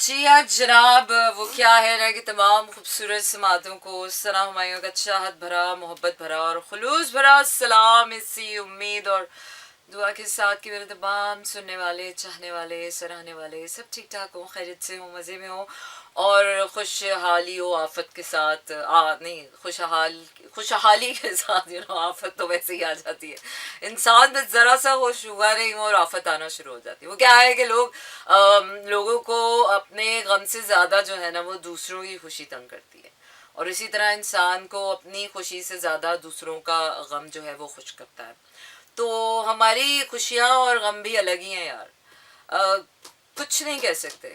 जी हाँ जनाब, वो क्या है ना कि तमाम खूबसूरत समातों को सना हुमायूं का चाहत भरा, मोहब्बत भरा और खुलूस भरा सलाम, इसी उम्मीद और दुआ के साथ कि मेरे तमाम सुनने वाले, चाहने वाले, सराहने वाले सब ठीक ठाक हों, खैरियत से हों, मज़े में हों और खुशहाली हो आफत के साथ। नहीं, खुशहाली के साथ, आफत तो वैसे ही आ जाती है। इंसान बस ज़रा सा होश हुआ नहीं हो और आफत आना शुरू हो जाती है। वो क्या है कि लोगों को अपने गम से ज़्यादा जो है ना वो दूसरों की खुशी तंग करती है, और इसी तरह इंसान को अपनी खुशी से ज़्यादा दूसरों का गम जो है वो खुश करता है। तो हमारी खुशियाँ और गम भी अलग ही हैं यार। अ, कुछ नहीं कह सकते,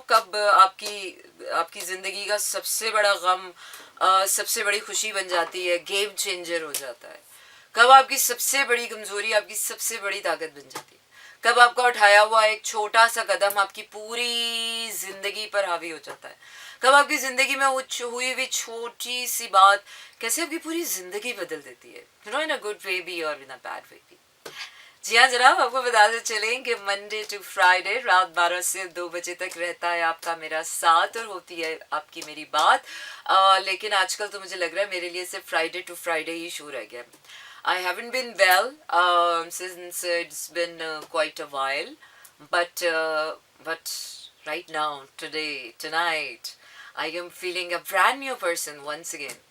कब आपकी आपकी ज़िंदगी का सबसे बड़ा गम सबसे बड़ी खुशी बन जाती है, गेम चेंजर हो जाता है। कब आपकी सबसे बड़ी कमज़ोरी आपकी सबसे बड़ी ताकत बन जाती है। कब आपका उठाया हुआ एक छोटा सा कदम आपकी पूरी ज़िंदगी पर हावी हो जाता है। कब आपकी ज़िंदगी में हुई हुई छोटी सी बात कैसे आपकी पूरी ज़िंदगी बदल देती है, इन अ गुड वे भी और इन अ बैड वे भी। जी हाँ जनाब, आपको बताते चलें कि मंडे टू फ्राइडे रात 12 से 2 बजे तक रहता है आपका मेरा साथ और होती है आपकी मेरी बात। लेकिन आजकल तो मुझे लग रहा है मेरे लिए सिर्फ फ्राइडे टू फ्राइडे ही शो रह गया। I haven't been well since it's been quite a while, but right now, today, tonight, I am feeling a brand new person once again.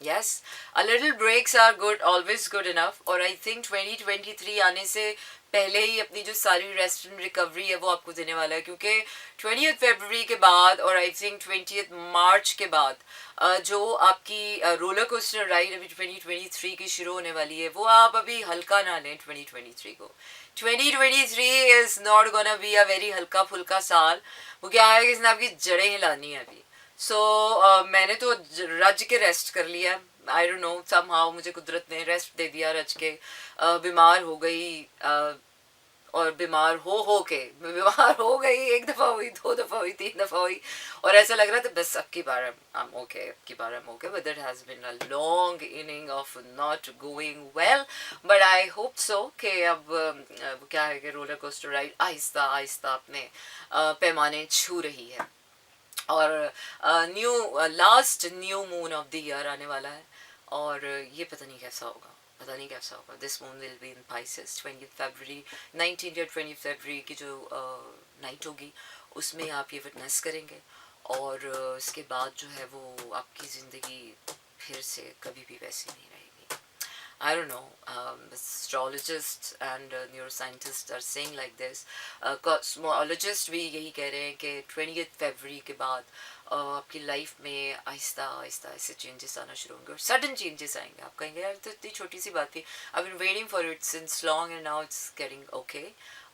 Yes, a little breaks are good, always good enough. और I think 2023 आने से पहले ही अपनी जो सारी rest and recovery है वो आपको देने वाला है, क्योंकि 20th फरवरी के बाद और आई थिंक 20th मार्च के बाद जो आपकी रोलर कोस्टर राइड अभी 2023 की शुरू होने वाली है वो आप अभी हल्का ना लें 2023 को। 2023 is not gonna be a very हल्का फुल्का साल। वो क्या है कि इसने आपकी जड़ें हिलानी है अभी। मैंने तो रज के रेस्ट कर लिया। आई डोंट नो, समहाउ मुझे कुदरत ने रेस्ट दे दिया रज के। बीमार हो गई, और बीमार हो गई, एक दफ़ा हुई, दो दफ़ा हुई, तीन दफ़ा हुई, और ऐसा लग रहा था बस अब की बार आई एम ओके, अब की बार I am okay, but that has been a long inning of not going well. But I hope so कि अब क्या है कि roller coaster ride Aahista Aahista अपने पैमाने छू रही है, और new last new moon of the year आने वाला है, और ये पता नहीं कैसा होगा, पता नहीं कैसा होगा। This moon will be in Pisces 20 फरवरी, 19 या 20 फरवरी की जो नाइट होगी उसमें आप ये विटनेस करेंगे, और इसके बाद जो है वो आपकी ज़िंदगी फिर से कभी भी वैसी नहीं रहेगी। I don't know. Astrologists and neuroscientists are saying like this. Cosmologists भी यही कह रहे हैं कि 20th फरवरी के बाद आपकी लाइफ में आहिस्ता आहिस्ता ऐसे चेंजेस आना शुरू होंगे, और सडन चेंजेस आएंगे। आप कहेंगे यार तो इतनी छोटी सी बात थी, I been waiting for it since long and now it's getting okay.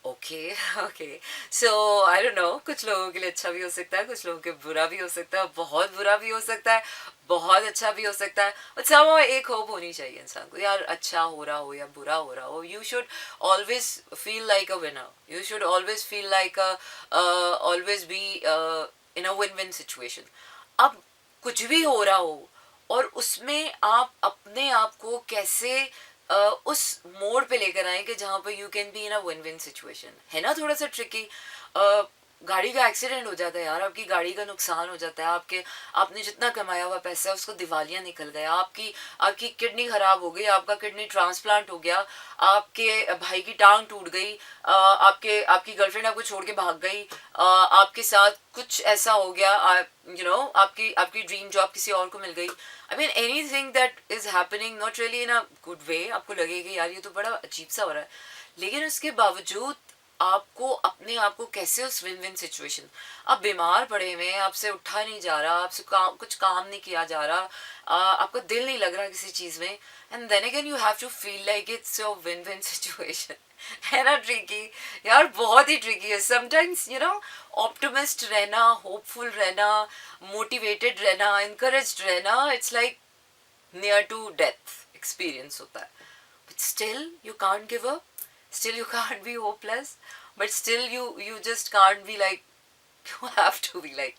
Okay okay, so I don't know, कुछ लोगों के लिए अच्छा भी हो सकता है, कुछ लोगों के बुरा भी हो सकता है, बहुत बुरा भी हो सकता है, बहुत अच्छा भी हो सकता है। अच्छा, वो एक होप होनी चाहिए इंसान को, यार अच्छा हो रहा हो या बुरा हो रहा हो, you should always feel like a winner, you should always feel like always be in a win win situation. अब कुछ भी हो रहा हो और उसमें आप अपने आप को कैसे उस मोड पे लेकर आए कि जहाँ पे you can be in a win win situation, है ना थोड़ा सा ट्रिकी। गाड़ी का एक्सीडेंट हो जाता है यार, आपकी गाड़ी का नुकसान हो जाता है, आपने जितना कमाया हुआ पैसा है उसको दिवालिया निकल गया, आपकी आपकी किडनी खराब हो गई, आपका किडनी ट्रांसप्लांट हो गया, आपके भाई की टांग टूट गई, आपके आपकी गर्लफ्रेंड आपको छोड़ के भाग गई, आपके साथ कुछ ऐसा हो गया, आपकी आपकी ड्रीम जॉब किसी और को मिल गई। I mean anything that is happening not really in a good way, आपको लगेगा यार ये तो बड़ा अजीब सा हो रहा है, लेकिन उसके बावजूद आपको अपने आप को कैसे उस विन विन सिचुएशन, आप बीमार पड़े हुए हैं, आपसे उठा नहीं जा रहा, आपसे कुछ काम नहीं किया जा रहा, आपका दिल नहीं लग रहा किसी चीज़ में, and then again you have to feel like it's your win win situation. है ना ट्रिकी यार, बहुत ही ट्रिकी है समटाइम्स, ऑप्टिमिस्ट रहना, होपफुल रहना, मोटिवेटेड रहना, इनकरेज्ड रहना, it's like near to death experience होता है, but still you can't give up, still you can't be hopeless, but still you just can't be like, you have to be like,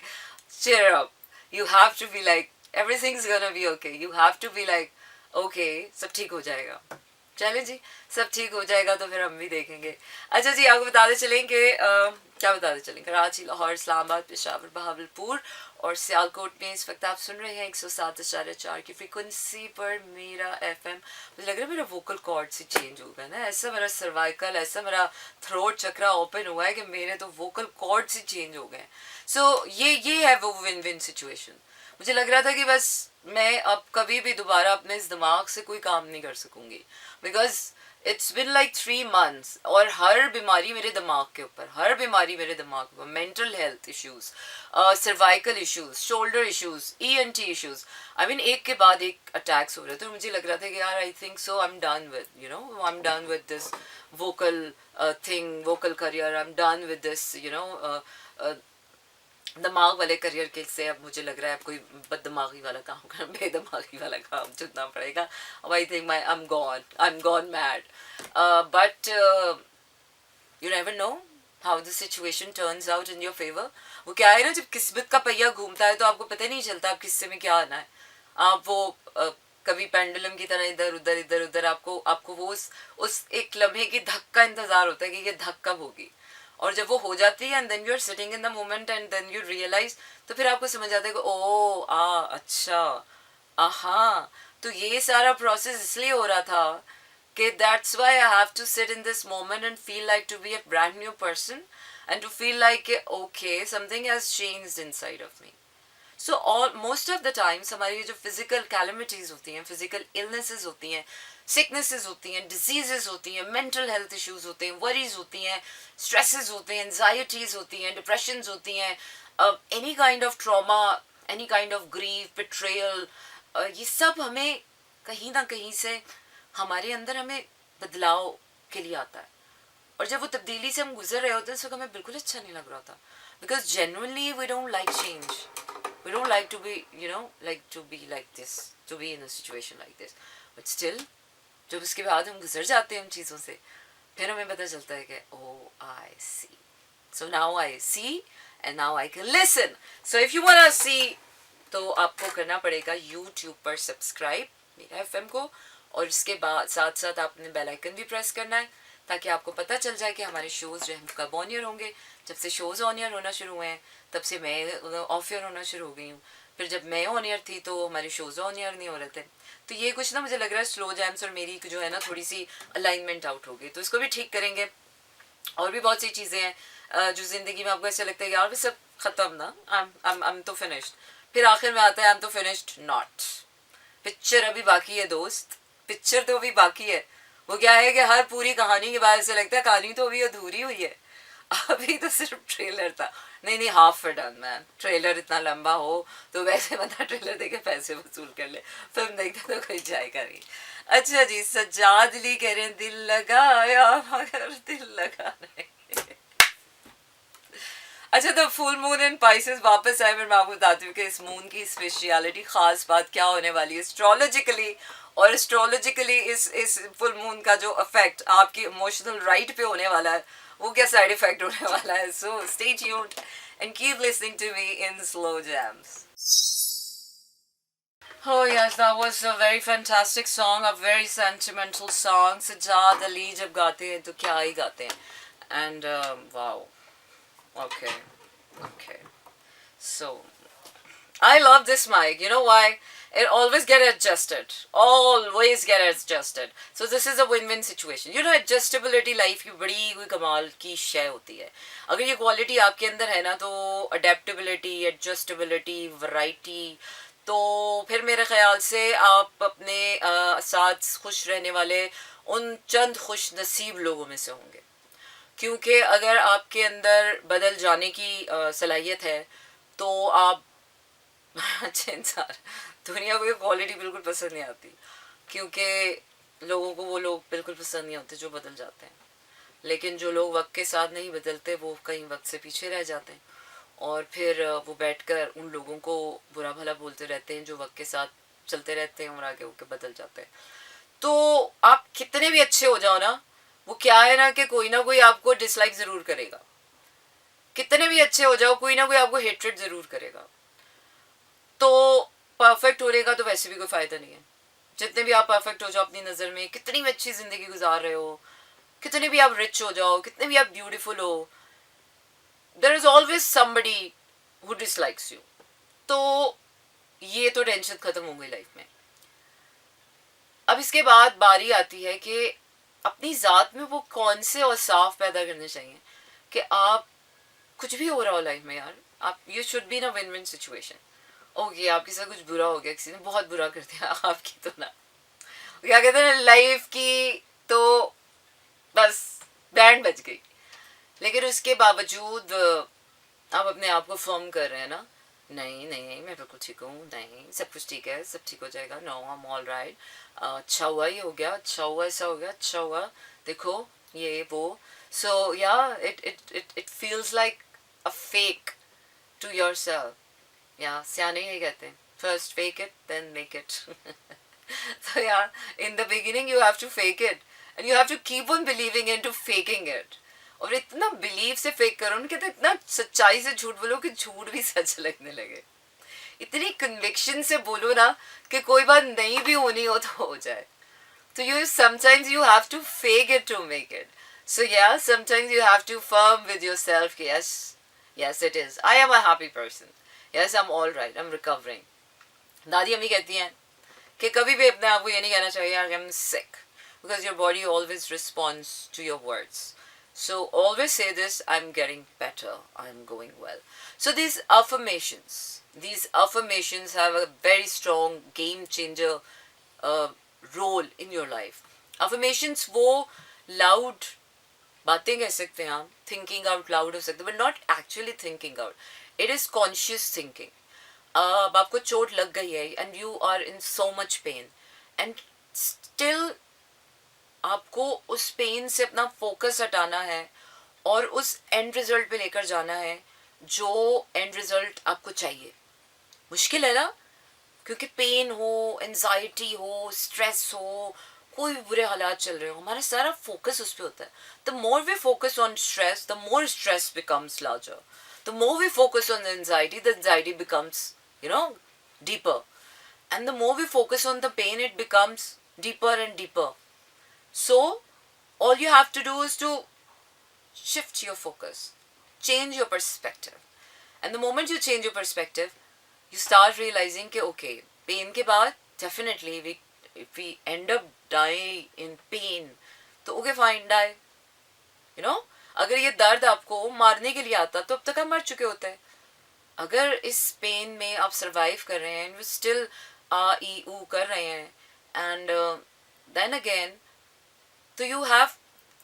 cheer up, you have to be like everything's gonna be okay, you have to be like okay, सब ठीक हो जाएगा। चले जी, सब ठीक हो जाएगा तो फिर हम भी देखेंगे। अच्छा जी, आपको बताते चलें कि क्या बताते चलें, कराची, लाहौर, इस्लामाबाद, पेशावर, बहावलपुर और सियालकोट में इस वक्त आप सुन रहे हैं 107.4 की फ्रीक्वेंसी पर मेरा एफएम। मुझे लग रहा है मेरा वोकल कॉर्ड से चेंज हो गया ना, ऐसा मेरा सर्वाइकल, ऐसा मेरा थ्रोट चक्रा ओपन हुआ है कि मेरे तो वोकल कॉर्ड से चेंज हो गए। सो ये है वो विन विन सिचुएशन। मुझे लग रहा था कि बस मैं अब कभी भी दोबारा अपने इस दिमाग से कोई काम नहीं कर सकूंगी, because it's been like 3 months और हर बीमारी मेरे दिमाग के ऊपर, हर बीमारी मेरे दिमाग के ऊपर, mental health issues, cervical issues, shoulder issues, ENT issues, I mean एक के बाद एक अटैक्स हो रहे थे। तो मुझे लग रहा था कि यार I think so I am done with I am done with this vocal thing, vocal career, I am done with this दिमाग वाले करियर के से। अब मुझे लग रहा है अब कोई बददिमागी वाला काम करना, बेदिमागी वाला काम चुनना पड़ेगा। अब I think I am gone mad, but you never know how the situation turns out in your favour. वो क्या है ना, जब किस्मत का पहिया घूमता है तो आपको पता नहीं चलता आप किस्से में क्या आना है। आप वो कभी पेंडुलम की तरह इधर उधर आपको वो उस एक लम्हे की धक का इंतजार होता है कि ये धक कब होगी, और जब वो हो जाती है and then you are sitting in the moment and then you realise, तो फिर आपको समझ आता है कि ओ अच्छा, आहा, तो ये सारा प्रोसेस इसलिए हो रहा था कि that's why I have to sit in this moment and feel like to be a brand new person and to feel like okay something has changed inside of me. So all most of the times हमारी जो physical calamities होती हैं, physical illnesses होती हैं, sicknesses होती हैं, diseases होती हैं, मेंटल हेल्थ इश्यूज होते हैं, वरीज होती हैं, स्ट्रेसेस होते हैं, एंजाइटीज होती हैं, डिप्रेशंस होती हैं, any kind of trauma, any kind of grief, betrayal, ये सब हमें कहीं ना कहीं से हमारे अंदर हमें बदलाव के लिए आता है। और जब वो तब्दीली से हम गुजर रहे होते हैं, उस वक्त हमें बिल्कुल अच्छा नहीं लग रहा था, because genuinely we don't like change, we don't like to be like to be like this, to be in a situation like this, but still जब उसके बाद हम गुजर जाते हैं उन चीज़ों से, फिर हमें पता चलता है कि oh I see, so now I see and now I can listen. So if you wanna see, तो आपको करना पड़ेगा YouTube पर सब्सक्राइब मेरा FM को, और इसके बाद साथ साथ आपने बेल आइकन भी प्रेस करना है ताकि आपको पता चल जाए कि हमारे शोज़ जो हैं कब ऑन एयर होंगे। जब से शोज़ ऑन एयर होना शुरू हुए हैं तब से मैं ऑफ एयर होना शुरू हो गई हूँ। फिर जब मैं ऑन एयर थी तो हमारे शोज़ ऑन एयर नहीं हो रहे थे, तो ये कुछ ना मुझे लग रहा है स्लो जैम्स और मेरी जो है ना थोड़ी सी अलाइनमेंट आउट हो गई, तो इसको भी ठीक करेंगे। और भी बहुत सी चीज़ें हैं जो ज़िंदगी में आपको ऐसा लगता है यार सब ख़त्म ना, आई एम तो फिनिश्ड, फिर आखिर में आता है आई एम तो फिनिश्ड नॉट, पिक्चर अभी बाकी है दोस्त, पिक्चर तो अभी बाकी है। वो क्या है कि हर पूरी कहानी के बाद से लगता है कहानी तो अभी अधूरी हुई है, अभी तो सिर्फ ट्रेलर था। नहीं हाफ डन मैन, ट्रेलर इतना लंबा हो तो वैसे बंदा ट्रेलर देके पैसे वसूल कर ले, फिल्म देखते तो कोई जाएगा नहीं। अच्छा जी, सज्जाद अली कह रहे हैं दिल लगाया मगर दिल लगा नहीं। अच्छा, तो फुल मून इन पाइसेस वापस आए, मैं आपको बताती हूँ कि इस मून की स्पेशलिटी, खास बात क्या होने वाली है एस्ट्रोलॉजिकली, और एस्ट्रोलॉजिकली इस फुल मून का जो इफेक्ट आपकी इमोशनल राइट पे होने वाला है, वो क्या साइड इफेक्ट होने वाला है। So stay tuned and keep listening to me in slow jams. Oh yes, that was a very fantastic song, a very sentimental song. Sajjad Ali जब गाते हैं तो क्या ही गाते हैं, and wow. Okay. So, I love this mic. You know why? It always get adjusted. Always get adjusted. So this is a win-win situation. You know, adjustability life की बड़ी कोई कमाल की शय होती है। अगर ये क्वालिटी आपके अंदर है ना, तो adaptability, adjustability, variety, तो फिर मेरे ख्याल से आप अपने साथ खुश रहने वाले उन चंद खुश नसीब लोगों में से होंगे। क्योंकि अगर आपके अंदर बदल जाने की सलाहियत है तो आप अच्छे इंसान, दुनिया को ये क्वालिटी बिल्कुल पसंद नहीं आती, क्योंकि लोगों को वो लोग बिल्कुल पसंद नहीं होते जो बदल जाते हैं। लेकिन जो लोग वक्त के साथ नहीं बदलते वो कहीं वक्त से पीछे रह जाते हैं, और फिर वो बैठकर उन लोगों को बुरा भला बोलते रहते हैं जो वक्त के साथ चलते रहते हैं और आगे होकर बदल जाते हैं। तो आप कितने भी अच्छे हो जाओ ना, वो क्या है ना कि कोई ना कोई आपको डिसलाइक ज़रूर करेगा। कितने भी अच्छे हो जाओ, कोई ना कोई आपको हेट्रेड ज़रूर करेगा। तो परफेक्ट होने का तो वैसे भी कोई फ़ायदा नहीं है। जितने भी आप परफेक्ट हो जाओ अपनी नज़र में, कितनी भी अच्छी ज़िंदगी गुजार रहे हो, कितने भी आप रिच हो जाओ, कितने भी आप ब्यूटीफुल हो, there is always somebody who dislikes you. तो ये तो टेंशन खत्म हो गई लाइफ में. अब इसके बाद बारी आती है कि अपनी ज़ात में वो कौन से औसाफ पैदा करने चाहिए कि आप कुछ भी हो रहा हो लाइफ में यार, आप you should be in a win win situation. Okay, आपके साथ कुछ बुरा हो गया, किसी ने बहुत बुरा कर दिया आपकी, तो ना क्या कहते हैं लाइफ की तो बस बैंड बज गई. लेकिन उसके बावजूद आप अपने आप को फर्म कर रहे हैं ना, नहीं नहीं मैं बिल्कुल ठीक हूँ, नहीं सब कुछ ठीक है, सब ठीक हो जाएगा, no I am all right, अच्छा हुआ ये हो गया, अच्छा हुआ ऐसा हो गया, अच्छा हुआ देखो ये वो. So yeah it feels like a fake to your self. या सियाने ये कहते हैं, first fake it then make it. So yeah, in the beginning you have to fake it and you have to keep on believing into faking it. और इतना believe से fake करो ना, कहते इतना सच्चाई से झूठ बोलो कि झूठ भी सच लगने लगे. इतनी कन्विक्शन से बोलो ना कि कोई बात नहीं भी होनी हो तो हो जाए. तो you sometimes you have to fake it to make it. So yeah, sometimes you have to firm with yourself कि yes it is, I am a happy person, yes I'm all right, I'm recovering. दादी अम्मी कहती हैं कि कभी भी अपने आप को ये नहीं कहना चाहिए I am sick, because your body always responds to your words. So always say this, I'm getting better, I'm going well. So these affirmations have a very strong game changer role in your life. Affirmations वो loud बातें कह सकते हैं हम, thinking out loud हो सकते हैं, but not actually thinking out. It is conscious thinking. अब आपको चोट लग गई है and you are in so much pain and still आपको उस पेन से अपना फोकस हटाना है और उस एंड रिजल्ट पे लेकर जाना है जो एंड रिजल्ट आपको चाहिए. मुश्किल है ना, क्योंकि पेन हो, एंजाइटी हो, स्ट्रेस हो, कोई भी बुरे हालात चल रहे हो, हमारा सारा फोकस उस पर होता है. The more we focus on stress, the more stress becomes larger. The more we focus on anxiety, the anxiety becomes deeper. And the more we focus on the pain, it becomes deeper and deeper. So, all you have to do is to shift your focus, change your perspective. And the moment you change your perspective, you start realizing that, okay, pain ke baad, definitely, if we end up dying in pain, तो okay, fine, die. अगर ये दर्द आपको मारने के लिए आता तो अब तक आप मर चुके होते हैं. अगर इस पेन में आप सर्वाइव कर रहे हैं, स्टिल आ ई ऊ कर रहे हैं, एंड देन अगेन तो you have,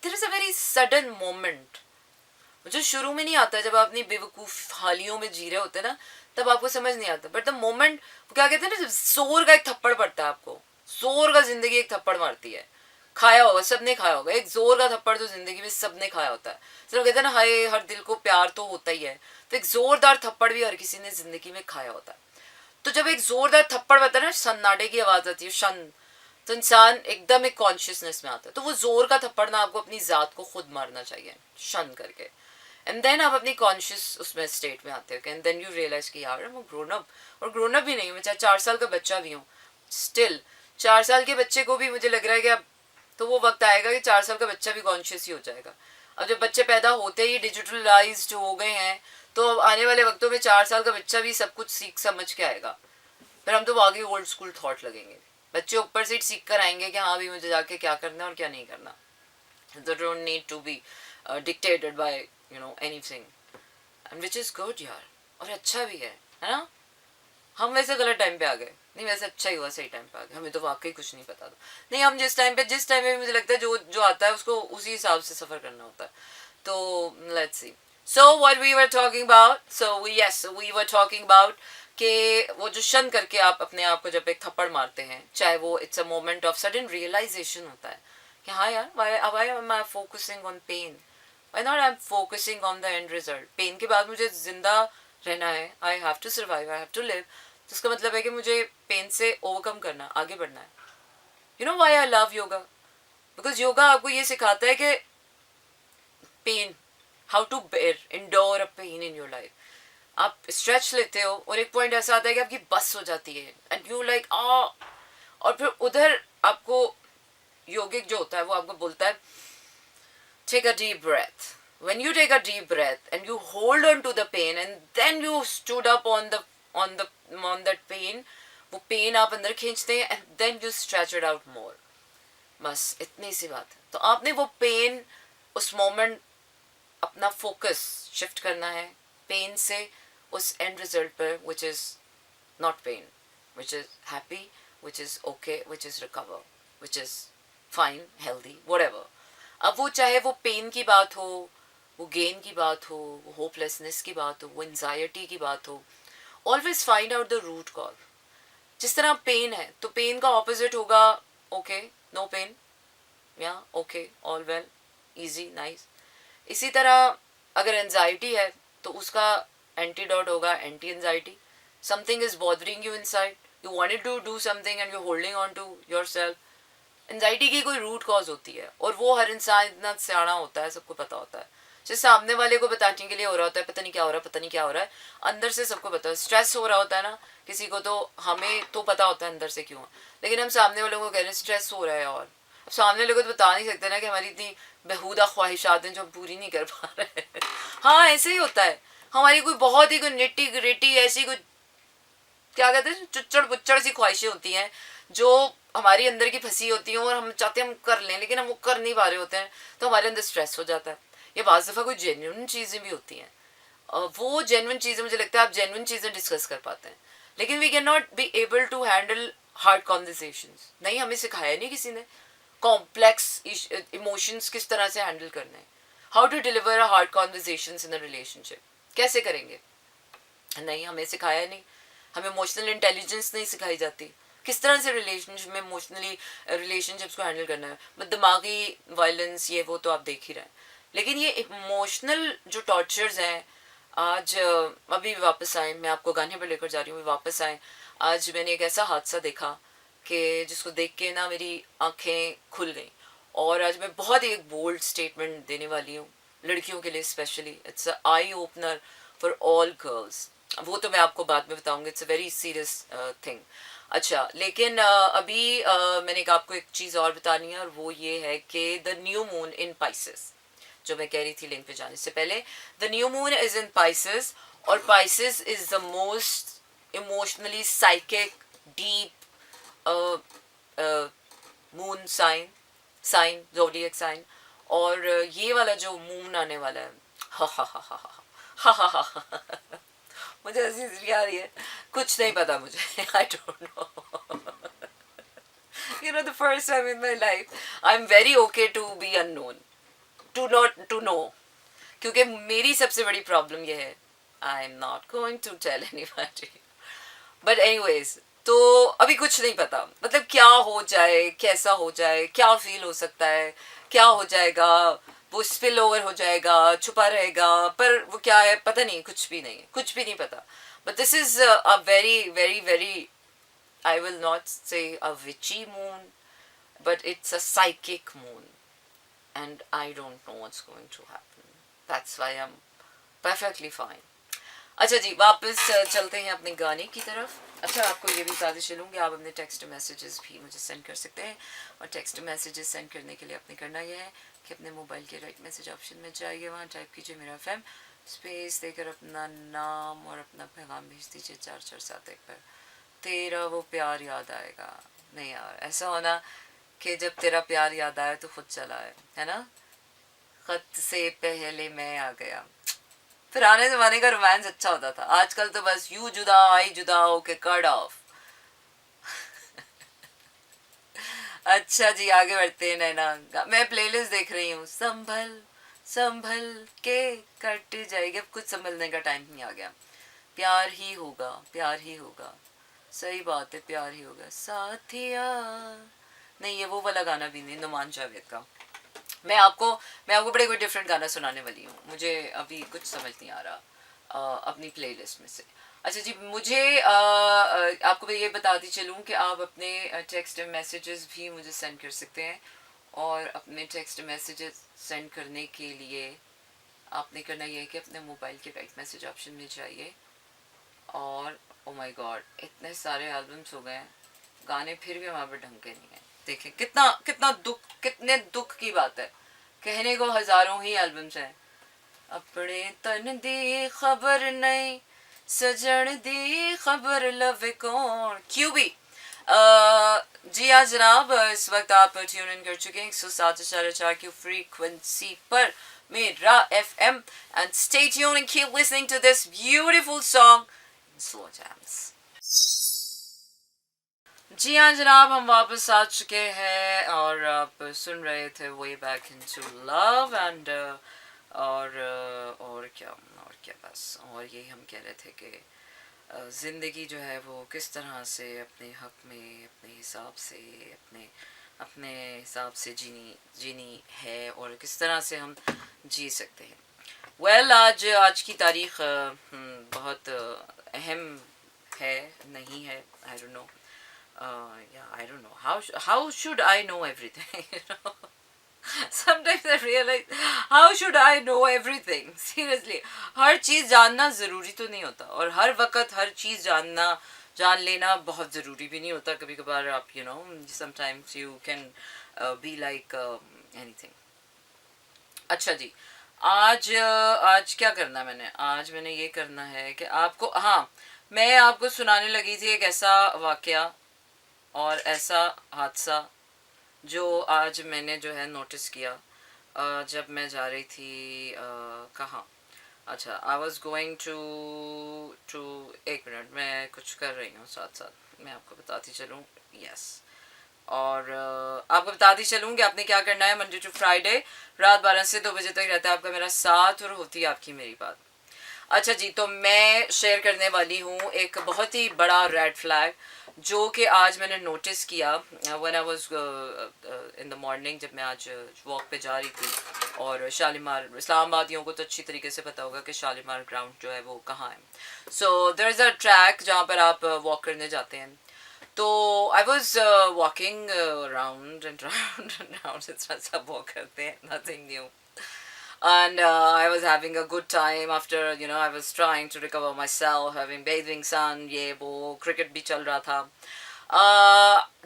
there is a very sudden moment जो शुरू में नहीं आता. जब आप अपनी बेवकूफ़ हालियों में जी रहे होते हैं ना, तब आपको समझ नहीं आता. बट द मोमेंट, क्या कहते हैं ना, जोर का एक थप्पड़ पड़ता है आपको, जोर का जिंदगी एक थप्पड़ मारती है. खाया होगा, सबने खाया होगा एक जोर का थप्पड़, तो जिंदगी में सबने खाया होता है. चलो कहते हैं ना, हाय हर दिल को प्यार तो होता ही है, तो एक जोरदार थप्पड़ भी हर किसी ने जिंदगी में खाया होता है. तो जब एक जोरदार थप्पड़ बता है ना, सन्नाटे की आवाज आती है, शन, तो इंसान एकदम एक कॉन्शियसनेस में आता है. तो वो जोर का थप्पड़ ना आपको अपनी जात को खुद मारना चाहिए, शन करके. एंड देन आप अपनी कॉन्शियस उसमें स्टेट में आते हो, एंड देन यू रियलाइज कि यार मैं ग्रोन अप, और ग्रोन अप भी नहीं हूँ, मैं चाहे 4 साल का बच्चा भी हूँ, स्टिल 4 साल के बच्चे को भी मुझे लग रहा है कि अब तो वो वक्त आएगा कि 4 साल का बच्चा भी कॉन्शियस ही हो जाएगा. अब जब बच्चे पैदा होते ही डिजिटलाइज्ड हो गए हैं, तो अब आने वाले वक्तों में 4 साल का बच्चा भी सब कुछ सीख समझ के आएगा. फिर हम तो आगे ओल्ड स्कूल थॉट लगेंगे, बच्चे ऊपर से सीख कर आएंगे कि हाँ भी मुझे जाके क्या करना है और क्या नहीं करना. They don't need to be dictated by anything, and which is good यार, और अच्छा भी है ना. हम वैसे गलत टाइम पे आ गए, नहीं वैसे अच्छा ही हुआ सही टाइम पे आ गए, हमें तो वाकई कुछ नहीं पता था. नहीं, हम जिस टाइम पे मुझे लगता है जो आता है उसको उसी हिसाब से सफ़र करना होता है. तो let's see. So what we were talking about, so yes we were talking about कि वो जो शन करके आप अपने आप को जब एक थप्पड़ मारते हैं, चाहे वो it's a moment of sudden realisation होता है कि हाँ यार, why am I focusing on pain, why not I am focusing on the end result. Pain के बाद मुझे जिंदा रहना है, I have to survive, I have to live. तो उसका मतलब है कि मुझे पेन से ओवरकम करना, आगे बढ़ना है. You know why I love yoga, because yoga आपको ये सिखाता है कि pain, how to bear, endure a pain in your life. आप स्ट्रेच लेते हो और एक पॉइंट ऐसा आता है कि आपकी बस हो जाती है एंड यू लाइक और फिर उधर आपको योगिक जो होता है वो आपको बोलता है take a deep breath, when you take a deep breath and you hold on to the pain and then you stood up on that pain, वो पेन आप अंदर खींचते हैं and then you stretch it out more. बस इतनी सी बात है. तो आपने वो पेन उस मोमेंट अपना फोकस शिफ्ट करना है पेन से उस एंड रिजल्ट पर, which is not pain, which is happy, which is okay, which is recover, which is fine, healthy, whatever. अब वो चाहे वो पेन की बात हो, वो गेन की बात हो, वो होपलेसनेस की बात हो, वो एंजाइटी की बात हो, always find out the root cause. जिस तरह पेन है तो पेन का ऑपोजिट होगा ओके, नो पेन, या okay, all well, easy, nice. इसी तरह अगर एंजाइटी है तो उसका एंटीडोट होगा anti anxiety. Something is bothering you inside, you wanted to do something and you holding on to yourself. Anxiety की कोई रूट कॉज होती है और वो हर इंसान इतना सियाना होता है, सबको पता होता है. जो सामने वाले को बताने के लिए हो रहा होता है पता नहीं क्या हो रहा है, पता नहीं क्या हो रहा है, अंदर से सबको पता है. स्ट्रेस हो रहा होता है ना किसी को, तो हमें तो पता होता है अंदर से क्यों, लेकिन हम सामने वालों को कह रहे हैं स्ट्रेस हो रहा है. और सामने वाले को तो बता नहीं सकते ना कि हमारी इतनी बेहुदा ख्वाहिशात हैं जो हम पूरी नहीं कर पा रहे हैं. हाँ ऐसे ही होता है. हमारी कोई बहुत ही कोई निट्टी ग्रिटी ऐसी कोई क्या कहते हैं चुच्चड़ पुच्चड़ सी ख्वाहिशें होती हैं जो हमारी अंदर की फंसी होती हैं और हम चाहते हैं हम कर लें लेकिन हम वो कर नहीं पा रहे होते हैं, तो हमारे अंदर स्ट्रेस हो जाता है. या बाज़ दफ़ा कोई जेन्युइन चीज़ें भी होती हैं, वो जेन्युइन चीज़ें मुझे लगता है आप जेन्युइन चीज़ें डिस्कस कर पाते हैं, लेकिन we can not be able to handle hard conversations. नहीं, हमें सिखाया नहीं किसी ने कॉम्प्लेक्स इमोशंस किस तरह से हैंडल करने हैं. How to deliver a hard conversations in a relationship, कैसे करेंगे? नहीं, हमें सिखाया नहीं. हमें इमोशनल इंटेलिजेंस नहीं सिखाई जाती किस तरह से रिलेशनशिप में इमोशनली रिलेशनशिप्स को हैंडल करना है. बट दिमागी वायलेंस ये वो तो आप देख ही रहे हैं, लेकिन ये इमोशनल जो टॉर्चर्स हैं आज अभी वापस आए. मैं आपको गाने पर लेकर जा रही हूँ, वापस आए. आज मैंने एक ऐसा हादसा देखा कि जिसको देख के ना मेरी आंखें खुल गई. और आज मैं बहुत ही एक बोल्ड स्टेटमेंट देने वाली हूँ लड़कियों के लिए specially. It's a eye opener for all girls. वो तो मैं आपको बाद में बताऊंगी. It's a very serious thing. अच्छा, लेकिन अभी मैंने आपको एक चीज़ और बतानी है और वो ये है कि the new moon in Pisces, जो मैं कह रही थी लिंक पे जाने से पहले, the new moon is in Pisces. और Pisces is the most emotionally psychic deep moon sign zodiac sign. और ये वाला जो मून आने वाला है, हा हा हा हा हा हा हा हा, मुझे हंसी आ रही है, कुछ नहीं पता मुझे. आई don't no. You know, the first time in my life, I'm very okay to be unknown, to know. क्योंकि मेरी सबसे बड़ी प्रॉब्लम ये है, I'm not going to tell anybody. But anyways, तो अभी कुछ नहीं पता, मतलब क्या हो जाए, कैसा हो जाए, क्या फील हो सकता है, क्या हो जाएगा, वो स्पिल ओवर हो जाएगा, छुपा रहेगा, पर वो क्या है पता नहीं, कुछ भी नहीं, कुछ भी नहीं पता. But this is a very very very, I will not say a witchy moon, but it's a psychic moon and I don't know what's going to happen. That's why I'm perfectly fine. अच्छा जी, वापस चलते हैं अपने गाने की तरफ. अच्छा, आपको ये भी बताते चलूँ कि आप अपने टेक्स्ट मैसेजेस भी मुझे सेंड कर सकते हैं. और टेक्स्ट मैसेजेस सेंड करने के लिए आपने करना यह है कि अपने मोबाइल के राइट मैसेज ऑप्शन में जाइए, वहाँ टाइप कीजिए मेरा FM, स्पेस देकर अपना नाम और अपना पैगाम भेज दीजिए 4471 पर. तेरा वो प्यार याद आएगा. नहीं यार, ऐसा होना कि जब तेरा प्यार याद आए तो खुद चला है ना. खत से पहले मैं आ गया. पुराने ज़माने का रोमांस अच्छा होता था, आजकल तो बस यू जुदा आई जुदा होके कट ऑफ. अच्छा जी, आगे बढ़ते हैं. नैना, मैं प्लेलिस्ट देख रही हूँ. संभल संभल के कट जाएगी. अब कुछ संभलने का टाइम नहीं आ गया. प्यार ही होगा, प्यार ही होगा. सही बात है, प्यार ही होगा साथिया. नहीं, ये वो वाला गाना भी नहीं, नुमान जावेद का. मैं आपको बड़े कोई डिफरेंट गाना सुनाने वाली हूँ. मुझे अभी कुछ समझ नहीं आ रहा अपनी प्लेलिस्ट में से. अच्छा जी, मुझे आपको मैं ये बताती चलूँ कि आप अपने टेक्स्ट मैसेजेस भी मुझे सेंड कर सकते हैं. और अपने टेक्स्ट मैसेजेस सेंड करने के लिए आपने करना ये है कि अपने मोबाइल के राइट मैसेज ऑप्शन में जाइए. और ओ माय गॉड, इतने सारे एल्बम्स हो गए हैं, गाने फिर भी वहाँ पर ढंग के नहीं है. देखें कितना कितना दुख, कितने दुख की बात है. कहने को हज़ारों ही एल्बम्स हैं अपने तन दी खबर नहीं, सजन दी खबर लवे कौन। क्यों भी जी हाँ जनाब, इस वक्त आप ट्यून इन कर चुके हैं 107.4 की फ्रीक्वेंसी पर मेरा FM, and stay tune and keep listening to this beautiful song slow jams. जी हाँ जनाब, हम वापस आ चुके हैं और आप सुन रहे थे way back into love and और क्या बस, और यही हम कह रहे थे कि ज़िंदगी जो है वो किस तरह से अपने हक में, अपने हिसाब से, अपने अपने हिसाब से जीनी जीनी है और किस तरह से हम जी सकते हैं। वेल आज की तारीख़ बहुत अहम है, नहीं है, आई don't no, yeah, I don't know how should I know everything, you know. Sometimes I realize how should I know everything, seriously. हर चीज़ जानना ज़रूरी तो नहीं होता और हर वक्त हर चीज़ जान लेना बहुत ज़रूरी भी नहीं होता। कभी कभार आप sometimes you can be like anything. अच्छा जी, आज क्या करना है मैंने ये करना है कि आपको, हाँ, मैं आपको सुनाने लगी थी एक ऐसा वाक़या और ऐसा हादसा जो आज मैंने जो है नोटिस किया जब मैं जा रही थी कहाँ, अच्छा, आई वॉज गोइंग टू एक मिनट, मैं कुछ कर रही हूँ साथ साथ, मैं आपको बताती चलूँ। यस, और आपको बताती चलूँ कि आपने क्या करना है। मंडे टू फ्राइडे रात 12 से 2 बजे तक रहता है आपका मेरा साथ और होती है आपकी मेरी बात। अच्छा जी, तो मैं शेयर करने वाली हूँ एक बहुत ही बड़ा रेड फ्लैग जो कि आज मैंने नोटिस किया when I was in the morning, जब मैं आज वॉक पे जा रही थी। और शालीमार, इस्लामाबादियों को तो अच्छी तरीके से पता होगा कि शालीमार ग्राउंड जो है वो कहाँ है। So there is a track जहाँ पर आप वॉक करने जाते हैं। तो I was walking round and round and round, इस तरह सब वॉक करते हैं, nothing new. And I was having a good time after, I was trying to recover myself, having bathing sun, ये वो cricket भी चल रहा था.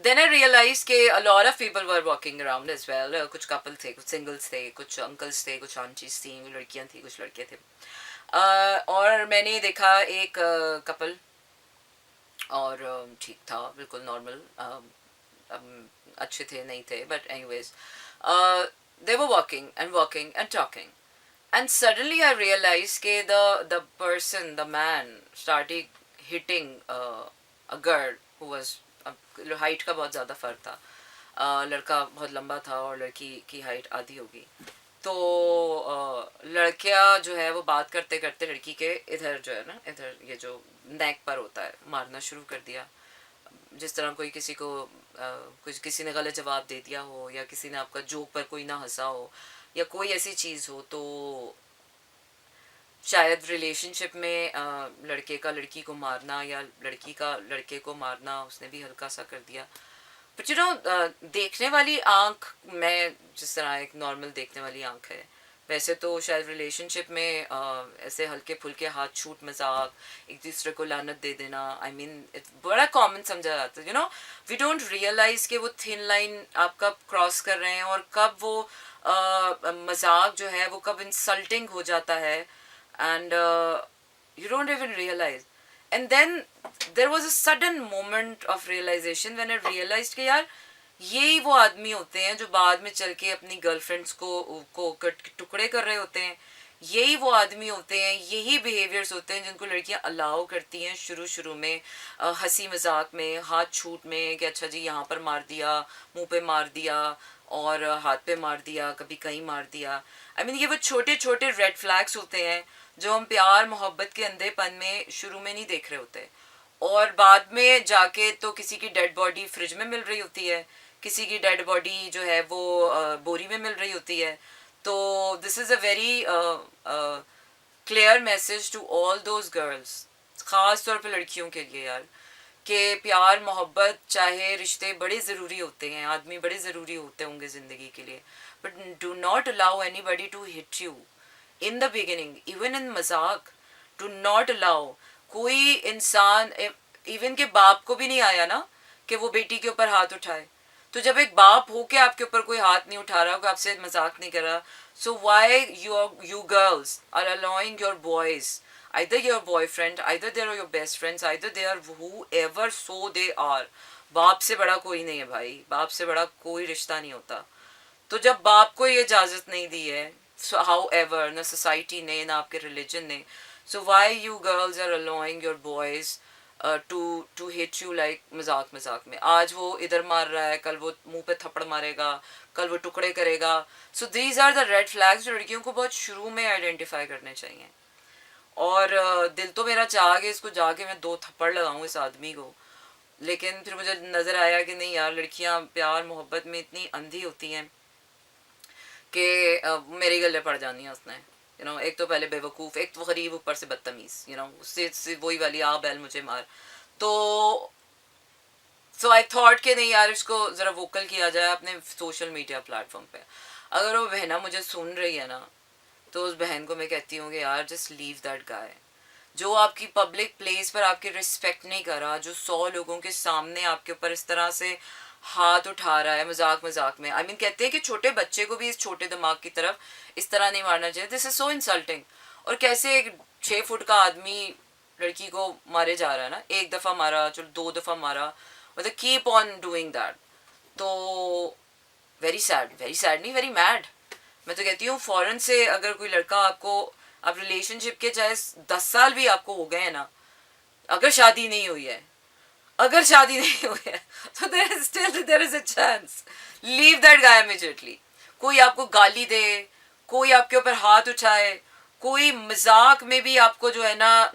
Then I realized कि a lot of people were walking around as well. कुछ couple थे, कुछ singles थे, कुछ uncles थे, कुछ aunties थी, कुछ लड़कियां थी, कुछ लड़के थे. और मैंने देखा एक couple, और ठीक था, बिल्कुल नॉर्मल, अच्छे थे नहीं थे, but anyways, they were walking and talking. And suddenly I realized कि the man started hitting a girl who was, height का बहुत ज़्यादा फ़र्क था, लड़का बहुत लंबा था और लड़की की हाइट आधी होगी। तो लड़किया जो है वो बात करते करते लड़की के इधर जो है ना, इधर ये जो नेक पर होता है, मारना शुरू कर दिया, जिस तरह कोई किसी को कुछ किसी ने गलत जवाब दे दिया हो, या किसी ने आपका जोक पर कोई ना हंसा हो, या कोई ऐसी चीज़ हो। तो शायद रिलेशनशिप में लड़के का लड़की को मारना या लड़की का लड़के को मारना उसने भी हल्का सा कर दिया। बट देखने वाली आंख में जिस तरह एक नॉर्मल देखने वाली आंख है, वैसे तो शायद रिलेशनशिप में ऐसे हल्के फुल्के हाथ छूट मजाक, एक दूसरे को लानत दे देना, आई मीन बड़ा कॉमन समझा जाता है। वी डोंट रियलाइज कि वो थिन लाइन आप कब क्रॉस कर रहे हैं और कब वो मजाक जो है वो कब इंसल्टिंग हो जाता है, and you don't even realize. And then there was a sudden moment of realization when I realized कि यार यही वो आदमी होते हैं जो बाद में चल के अपनी गर्लफ्रेंड्स को टुकड़े कर रहे होते हैं। यही वो आदमी होते हैं, यही बिहेवियर्स होते हैं जिनको लड़कियां अलाउ करती हैं शुरू में, हंसी मजाक में, हाथ छूट में, कि अच्छा जी यहाँ पर मार दिया, मुंह पे मार दिया और हाथ पे मार दिया, कभी कहीं मार दिया। आई मीन ये वो छोटे छोटे रेड फ्लैग्स होते हैं जो हम प्यार मोहब्बत के अंधेपन में शुरू में नहीं देख रहे होते, और बाद में जाके तो किसी की डेड बॉडी फ्रिज में मिल रही होती है, किसी की डेड बॉडी जो है वो बोरी में मिल रही होती है। तो this is a very clear message to all those girls, ख़ास तौर पे लड़कियों के लिए यार, कि प्यार मोहब्बत चाहे रिश्ते बड़े ज़रूरी होते हैं, आदमी बड़े ज़रूरी होते होंगे ज़िंदगी के लिए, but do not allow anybody to hit you in the beginning, even in मजाक। डू नॉट अलाउ कोई इंसान, इवन के बाप को भी नहीं आया ना कि वो बेटी के ऊपर हाथ उठाए, तो जब एक बाप हो के आपके ऊपर कोई हाथ नहीं उठा रहा, कोई आपसे मजाक नहीं कर रहा, सो Y you girls are allowing your boys, either your boyfriend, either they are your best friends, either they are whoever so they are, बाप से बड़ा कोई नहीं है भाई, बाप से बड़ा कोई रिश्ता नहीं होता। तो जब बाप को ये इजाज़त नहीं दी है, हाउ एवर, न सोसाइटी ने ना आपके रिलीजन ने, so why you girls are allowing your boys to hit you like मजाक मजाक में। आज वो इधर मार रहा है, कल वो मुंह पे थप्पड़ मारेगा, कल वो टुकड़े करेगा। So these are the red flags जो लड़कियों को बहुत शुरू में आइडेंटिफाई करने चाहिए। और दिल तो मेरा चाह कि इसको जाके मैं 2 थप्पड़ लगाऊं इस आदमी को, लेकिन फिर मुझे नज़र आया कि नहीं यार, लड़कियां प्यार मोहब्बत में इतनी अंधी होती हैं कि मेरे गले पड़ जानी है उसने, यू नो। एक तो पहले बेवकूफ़, एक तो गरीब, ऊपर से बदतमीज़, यू नो, उससे वही वाली आ बैल मुझे मार। तो सो आई थॉट कि नहीं यार, इसको ज़रा वोकल किया जाए अपने सोशल मीडिया प्लेटफॉर्म पे। अगर वो बहना मुझे सुन रही है ना, तो उस बहन को मैं कहती हूँ कि यार जस्ट लीव दैट गाय। जो आपकी पब्लिक प्लेस पर आपकी रिस्पेक्ट नहीं कर रहा, जो 100 लोगों के सामने आपके ऊपर इस तरह से हाथ उठा रहा है मजाक मजाक में, आई मीन कहते हैं कि छोटे बच्चे को भी इस छोटे दिमाग की तरफ इस तरह नहीं मारना चाहिए, दिस इज सो इंसल्टिंग। और कैसे एक 6 फुट का आदमी लड़की को मारे जा रहा है ना, 1 दफ़ा मारा, चलो 2 दफ़ा मारा, मतलब कीप ऑन डूइंग दैट। तो वेरी सैड नहीं, वेरी मैड। मैं तो कहती हूँ फॉरेन से अगर कोई लड़का आपको, आप रिलेशनशिप के चाहे 10 साल भी आपको हो गए हैं ना, अगर शादी नहीं हुई है, अगर शादी नहीं हुई है, तो there is a chance, leave that guy immediately. कोई आपको गाली दे, कोई आपके ऊपर हाथ उठाए, कोई मजाक में भी आपको जो है ना,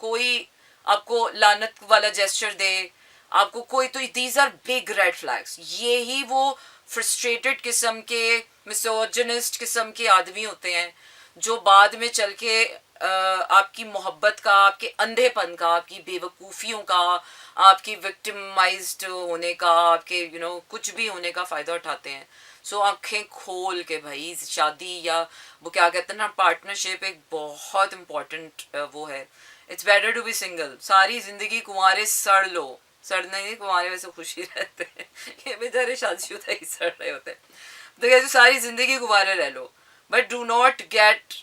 कोई आपको लानत वाला जेस्चर दे, आपको कोई, तो these are big red flags. ये ही वो फ्रस्ट्रेटेड किस्म के, मिसोजिनिस्ट किस्म के आदमी होते हैं जो बाद में चल के आपकी मोहब्बत का, आपके अंधेपन का, आपकी बेवकूफ़ियों का, आपकी विक्टिमाइज्ड होने का, आपके यू नो कुछ भी होने का फ़ायदा उठाते हैं। सो आंखें खोल के भाई, शादी या वो क्या कहते हैं ना, पार्टनरशिप एक बहुत इम्पॉर्टेंट वो है। It's better to be single. सारी ज़िंदगी कुंवारे सड़ लो, सड़ना नहीं, कुंवारे वैसे खुशी रहते हैं, ये बेचारे शादीशुदा ही सड़ रहे होते हैं। तो कहते सारी ज़िंदगी कुंवारे रह लो, but do not get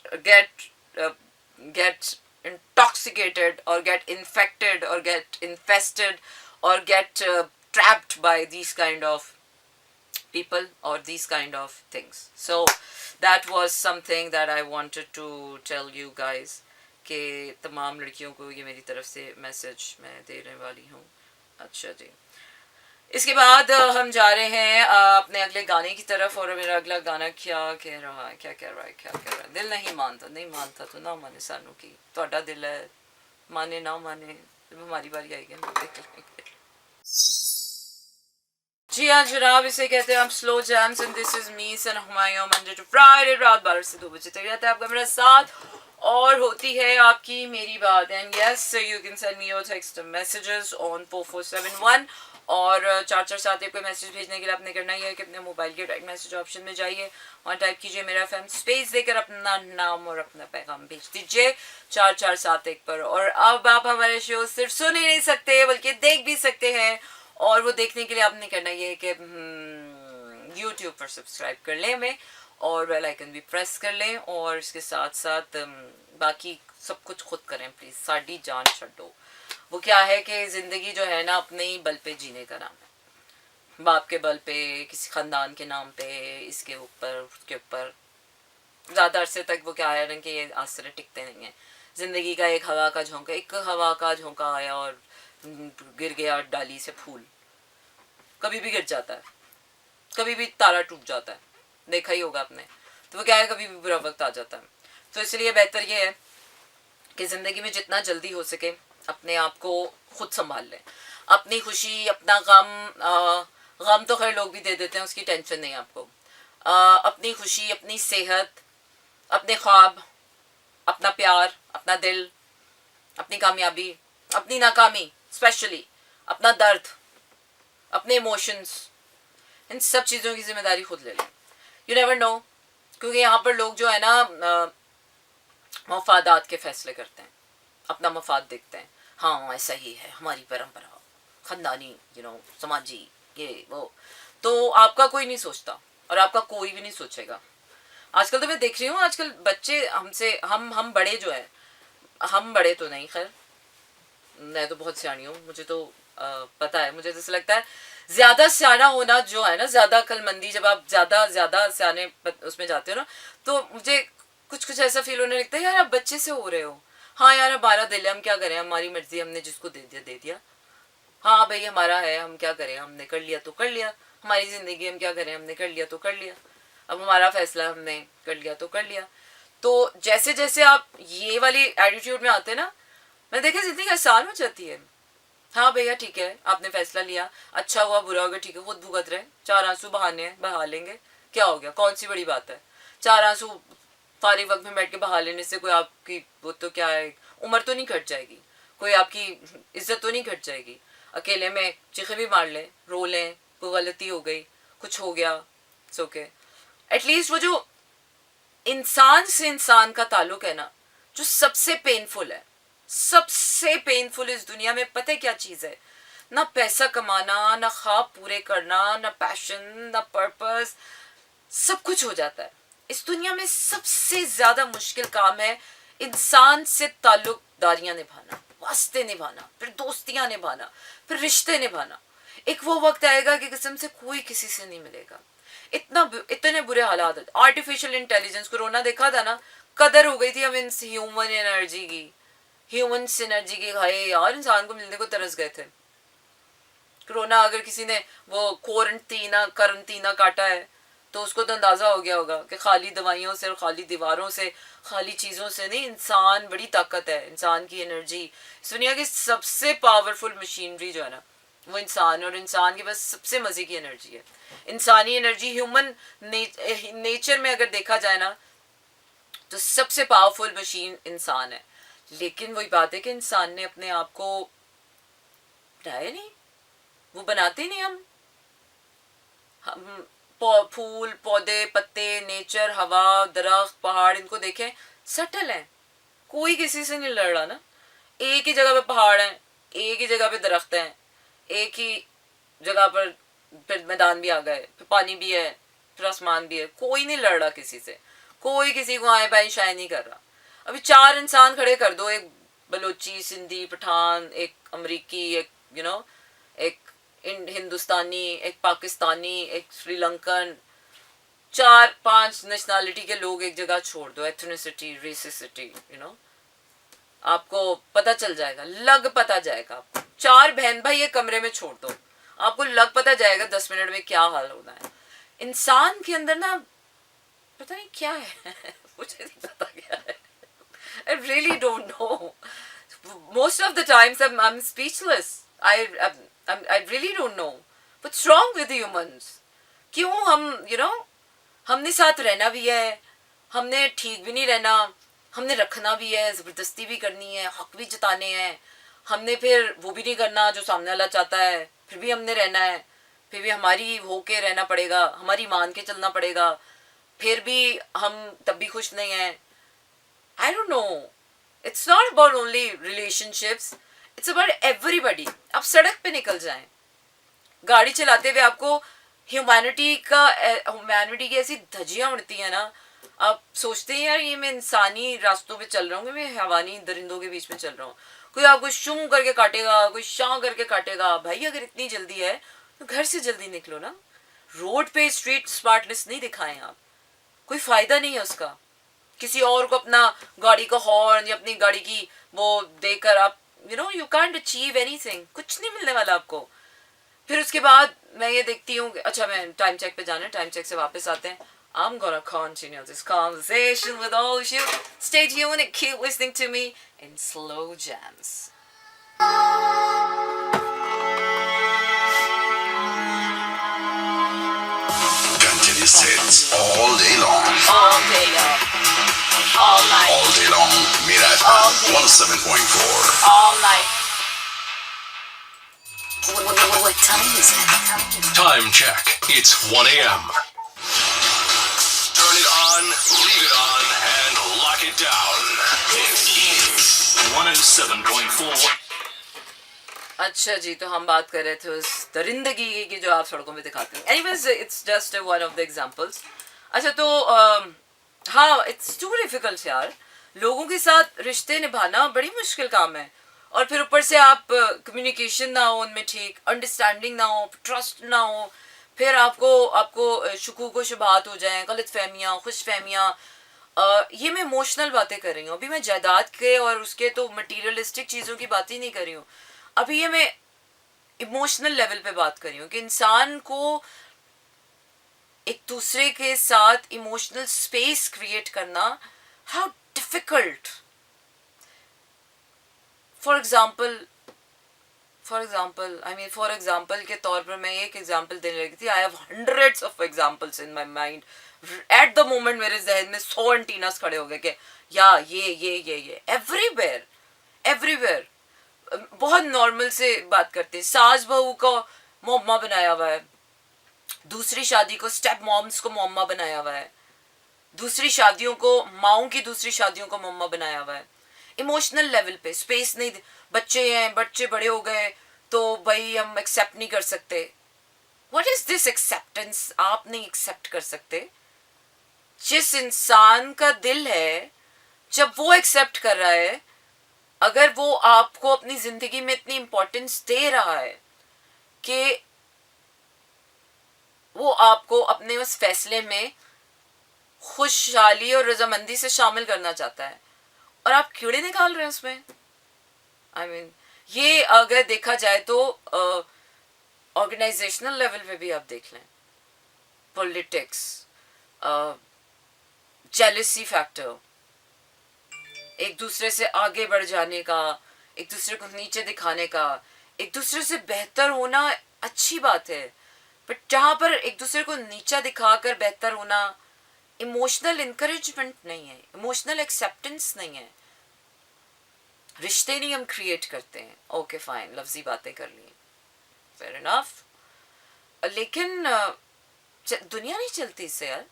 intoxicated or get infected or get infested or get trapped by these kind of people or these kind of things. So that was something that I wanted to tell you guys, कि तमाम लड़कियों को ये मेरी तरफ से message मैं देने वाली हूँ। अच्छा जी, इसके बाद हम जा रहे हैं अपने अगले गाने की तरफ। और मेरा अगला गाना क्या कह रहा है, क्या कह रहा है, क्या कह रहा है? दिल नहीं मानता, नहीं मानता तो ना माने सानू की, ਤੁਹਾਡਾ दिल है, माने ना माने, जब हमारी बारी आएगी हम देख लेंगे। जी हाँ जनाब, इसे कहते हैं हम slow jams and this is me Sana Humayun, Monday to Friday रात 12 से 2 बजे तक रहता है आपका मेरा साथ, और होती है आपकी मेरी बात। And yes, you can send me your text messages on 4471, और 447 पे मैसेज भेजने के लिए आपने करना ही है कि अपने मोबाइल के डायरेक्ट मैसेज ऑप्शन में जाइए, वहाँ टाइप कीजिए मेरा FM स्पेस देकर अपना नाम और अपना पैगाम भेज दीजिए 4471 पर। और अब आप हमारे शो सिर्फ सुन ही नहीं सकते बल्कि देख भी सकते हैं, और वो देखने के लिए आपने करना ये है कि यूट्यूब पर सब्सक्राइब कर लें हमें, और बेल आइकन भी प्रेस कर लें, और इसके साथ साथ बाकी सब कुछ खुद करें प्लीज़, साड़ी जान छो। वो क्या है कि ज़िंदगी जो है ना, अपने ही बल पे जीने का नाम है, बाप के बल पे, किसी ख़ानदान के नाम पे, इसके ऊपर उसके ऊपर ज़्यादा अरसे तक वो क्या है ना कि ये आसरे टिकते नहीं हैं। ज़िंदगी का एक हवा का झोंका आया और गिर गया डाली से फूल, कभी भी गिर जाता है, कभी भी तारा टूट जाता है, देखा ही होगा आपने। तो वो क्या है, कभी भी बुरा वक्त आ जाता है। तो इसलिए बेहतर ये है कि ज़िंदगी में जितना जल्दी हो सके अपने आप को खुद संभाल लें, अपनी खुशी, अपना गम तो खैर लोग भी दे देते हैं, उसकी टेंशन नहीं आपको। अपनी खुशी, अपनी सेहत, अपने ख्वाब, अपना प्यार, अपना दिल, अपनी कामयाबी, अपनी नाकामी, स्पेशली अपना दर्द, अपने इमोशंस, इन सब चीज़ों की जिम्मेदारी खुद ले लें। यू नेवर नो, क्योंकि यहाँ पर लोग जो है ना मफादात के फैसले करते हैं, अपना मफाद देखते हैं, हाँ ऐसा ही है हमारी परंपरा, ख़ानदानी, यू नो, समाजी, ये वो। तो आपका कोई नहीं सोचता और आपका कोई भी नहीं सोचेगा। आजकल तो मैं देख रही हूँ, आजकल बच्चे हमसे, हम बड़े जो है, हम बड़े तो नहीं, खैर मैं तो बहुत सियानी हूँ, मुझे तो पता है, मुझे जैसे लगता है ज्यादा सियाना होना जो है ना, ज्यादा अक्लमंदी, जब आप ज्यादा सियाने उसमें जाते हो ना, तो मुझे कुछ कुछ ऐसा फील होने लगता है यार आप बच्चे से हो रहे हो। हाँ यार हमारा दिल है, हम क्या करें, हमारी मर्जी, हमने जिसको दे दिया दे दिया। हाँ भाई हमारा है, हम क्या करें, हमने कर लिया तो कर लिया, हमारी जिंदगी, हम क्या करें, हमने कर लिया तो कर लिया, अब हमारा फैसला, हमने कर लिया तो कर लिया। तो जैसे जैसे आप ये वाली एटीट्यूड में आते हैं ना, मैं देखा जिंदगी आसान हो जाती है। हाँ भैया ठीक है, आपने फैसला लिया, अच्छा हुआ बुरा हो गया, ठीक है, खुद भुगत रहे, 4 आंसू बहाने हैं, बहा लेंगे, क्या हो गया, कौन सी बड़ी बात है। 4 आंसू फारिग वक्त में बैठ के बहा लेने से कोई आपकी वो तो क्या है, उम्र तो नहीं घट जाएगी, कोई आपकी इज्जत तो नहीं घट जाएगी। अकेले में चीखे भी मार लें, रो लें, कोई गलती हो गई, कुछ हो गया, इट्स ओके। एटलीस्ट वो जो इंसान से इंसान का ताल्लुक है ना, जो सबसे पेनफुल है, सबसे पेनफुल इस दुनिया में, पता है क्या चीज है? ना पैसा कमाना, ना ख्वाब पूरे करना, ना पैशन, ना पर्पस, सब कुछ हो जाता है। इस दुनिया में सबसे ज्यादा मुश्किल काम है इंसान से ताल्लुकदारियां निभाना, वास्ते निभाना, फिर दोस्तियां निभाना, फिर रिश्ते निभाना। एक वो वक्त आएगा कि कसम से कोई किसी से नहीं मिलेगा। इतने बुरे हालात। आर्टिफिशियल इंटेलिजेंस, कोरोना देखा था ना, कदर हो गई थी हमें ह्यूमन एनर्जी की, ह्यूमन सिनर्जी की। हाय यार इंसान को मिलने को तरस गए थे। कोरोना अगर किसी ने वो करंटीना काटा है तो उसको तो अंदाजा हो गया होगा कि खाली दवाइयों से और खाली दीवारों से, खाली चीजों से नहीं, इंसान बड़ी ताकत है, इंसान की एनर्जी। इस दुनिया की सबसे पावरफुल मशीनरी जो है ना वो इंसान है, और इंसान के पास सबसे मजे की एनर्जी है, इंसानी एनर्जी। ह्यूमन नेचर में अगर देखा जाए ना तो सबसे पावरफुल मशीन इंसान है। लेकिन वही बात है कि इंसान ने अपने आप को बनाया नहीं, वो बनाते नहीं। हम फूल पौधे पत्ते, नेचर, हवा, दरख्त, पहाड़, इनको देखें, सटल हैं, कोई किसी से नहीं लड़ रहा ना। एक ही जगह पे पहाड़ हैं, एक ही जगह पे दरख्त हैं, एक ही जगह पर फिर मैदान भी आ गए, फिर पानी भी है, फिर आसमान भी है, कोई नहीं लड़ रहा किसी से, कोई किसी को आए बाएं शाये नहीं कर रहा। अभी 4 इंसान खड़े कर दो, एक बलोची, सिंधी, पठान, एक अमरीकी, एक एक हिंदुस्तानी, एक पाकिस्तानी, एक श्रीलंकन, 4-5 नेशनैलिटी के लोग एक जगह छोड़ दो, एथनिसिटी, रेसिसिटी, आपको पता चल जाएगा, लग पता जाएगा आपको। 4 बहन भाई एक कमरे में छोड़ दो, आपको लग पता जाएगा 10 मिनट में क्या हाल होना है। इंसान के अंदर ना पता नहीं क्या है मुझे नहीं पता क्या है। I really don't know. Most of the times I'm speechless. I really don't know. What's wrong with humans? क्यों हम हमने साथ रहना भी है, हमने ठीक भी नहीं रहना, हमने रखना भी है, ज़बरदस्ती भी करनी है, हक भी जताने हैं, हमने फिर वो भी नहीं करना जो सामने वाला चाहता है, फिर भी हमने रहना है, फिर भी हमारी होके रहना पड़ेगा, हमारी मान के चलना पड़ेगा, फिर भी हम तब भी खुश नहीं हैं। I don't know. It's not about only relationships. It's about everybody. आप सड़क पे निकल जाएं, गाड़ी चलाते हुए आपको ह्यूमैनिटी की ऐसी धज्जियां उड़ती हैं ना, आप सोचते हैं यार ये मैं इंसानी रास्तों पे चल रहा हूँ, मैं हैवानी दरिंदों के बीच में चल रहा हूँ, कोई आपको शूं करके काटेगा, कोई शां करके काटेगा। भाई अगर इतनी जल्दी है तो घर से जल्दी निकलो ना। रोड पे स्ट्रीट स्मार्टनेस नहीं दिखाएं आप, कोई फायदा नहीं है उसका। किसी और को अपना गाड़ी का हॉर्न या अपनी गाड़ी की वो देकर आप यू कांट अचीव एनीथिंग, कुछ नहीं मिलने वाला आपको। फिर उसके बाद मैं ये देखती हूँ, अच्छा मैं टाइम चेक पे जाना है, टाइम चेक से वापस आते हैं। I'm gonna continue this conversation with all of you. Stay tuned and keep listening to me in slow jams. Continuous hits all day long. All day long. All night. All day long. Mira FM 107.4. All night. What time is it? Time check. It's 1 a.m. Turn it on, leave it on, and lock it down. It is 107.4 अच्छा जी, तो हम बात कर रहे थे उस दरिंदगी की जो आप सड़कों में दिखाते हैं. Anyways it's just one of the examples. अच्छा तो हाँ, इट्स टू डिफिकल्ट यार. लोगों के साथ रिश्ते निभाना बड़ी मुश्किल काम है. और फिर ऊपर से आप कम्युनिकेशन ना हो उनमें ठीक, अंडरस्टैंडिंग ना हो, ट्रस्ट ना हो, फिर आपको आपको शुकूक व शुबहात हो जाएं, गलत फहमियाँ, खुश फहमियाँ. ये मैं इमोशनल बातें कर रही हूँ. अभी मैं जायदाद के और उसके तो मटीरियलिस्टिक चीज़ों की बात ही नहीं कर रही हूँ. अभी ये मैं इमोशनल लेवल पे बात कर रही हूँ कि इंसान को एक दूसरे के साथ इमोशनल स्पेस क्रिएट करना हाउ डिफिकल्ट. फॉर एग्जाम्पल के तौर पर मैं एक एग्जाम्पल देने लगी थी. I have hundreds of examples in my mind. At the moment मेरे जहन में 100 एंटीनास खड़े हो गए कि या ये एवरीवेयर एवरीवेयर. बहुत नॉर्मल से बात करते हैं. सास बहू को मोम्मा बनाया हुआ है, दूसरी शादी को स्टेप मॉम्स को मोम्मा बनाया हुआ है, दूसरी शादियों को माओं की दूसरी शादियों को मोम्मा बनाया हुआ है. इमोशनल लेवल पे स्पेस नहीं. बच्चे हैं, बच्चे बड़े हो गए तो भाई हम एक्सेप्ट नहीं कर सकते. What is this acceptance? आप नहीं एक्सेप्ट कर सकते. जिस इंसान का दिल है, जब वो एक्सेप्ट कर रहा है, अगर वो आपको अपनी जिंदगी में इतनी इंपॉर्टेंस दे रहा है कि वो आपको अपने उस फैसले में खुशहाली और रजामंदी से शामिल करना चाहता है, और आप कीड़े निकाल रहे हैं उसमें. आई मीन ये अगर देखा जाए तो ऑर्गेनाइजेशनल लेवल पे भी आप देख लें. पॉलिटिक्स, जेलसी फैक्टर, एक दूसरे से आगे बढ़ जाने का, एक दूसरे को नीचे दिखाने का. एक दूसरे से बेहतर होना अच्छी बात है, बट जहाँ पर एक दूसरे को नीचा दिखाकर बेहतर होना इमोशनल इंकरेजमेंट नहीं है, इमोशनल एक्सेप्टेंस नहीं है. रिश्ते नहीं हम क्रिएट करते हैं. ओके फाइन, लफ्जी बातें कर ली, फेयर इनफ. लेकिन दुनिया नहीं चलती इससे यार.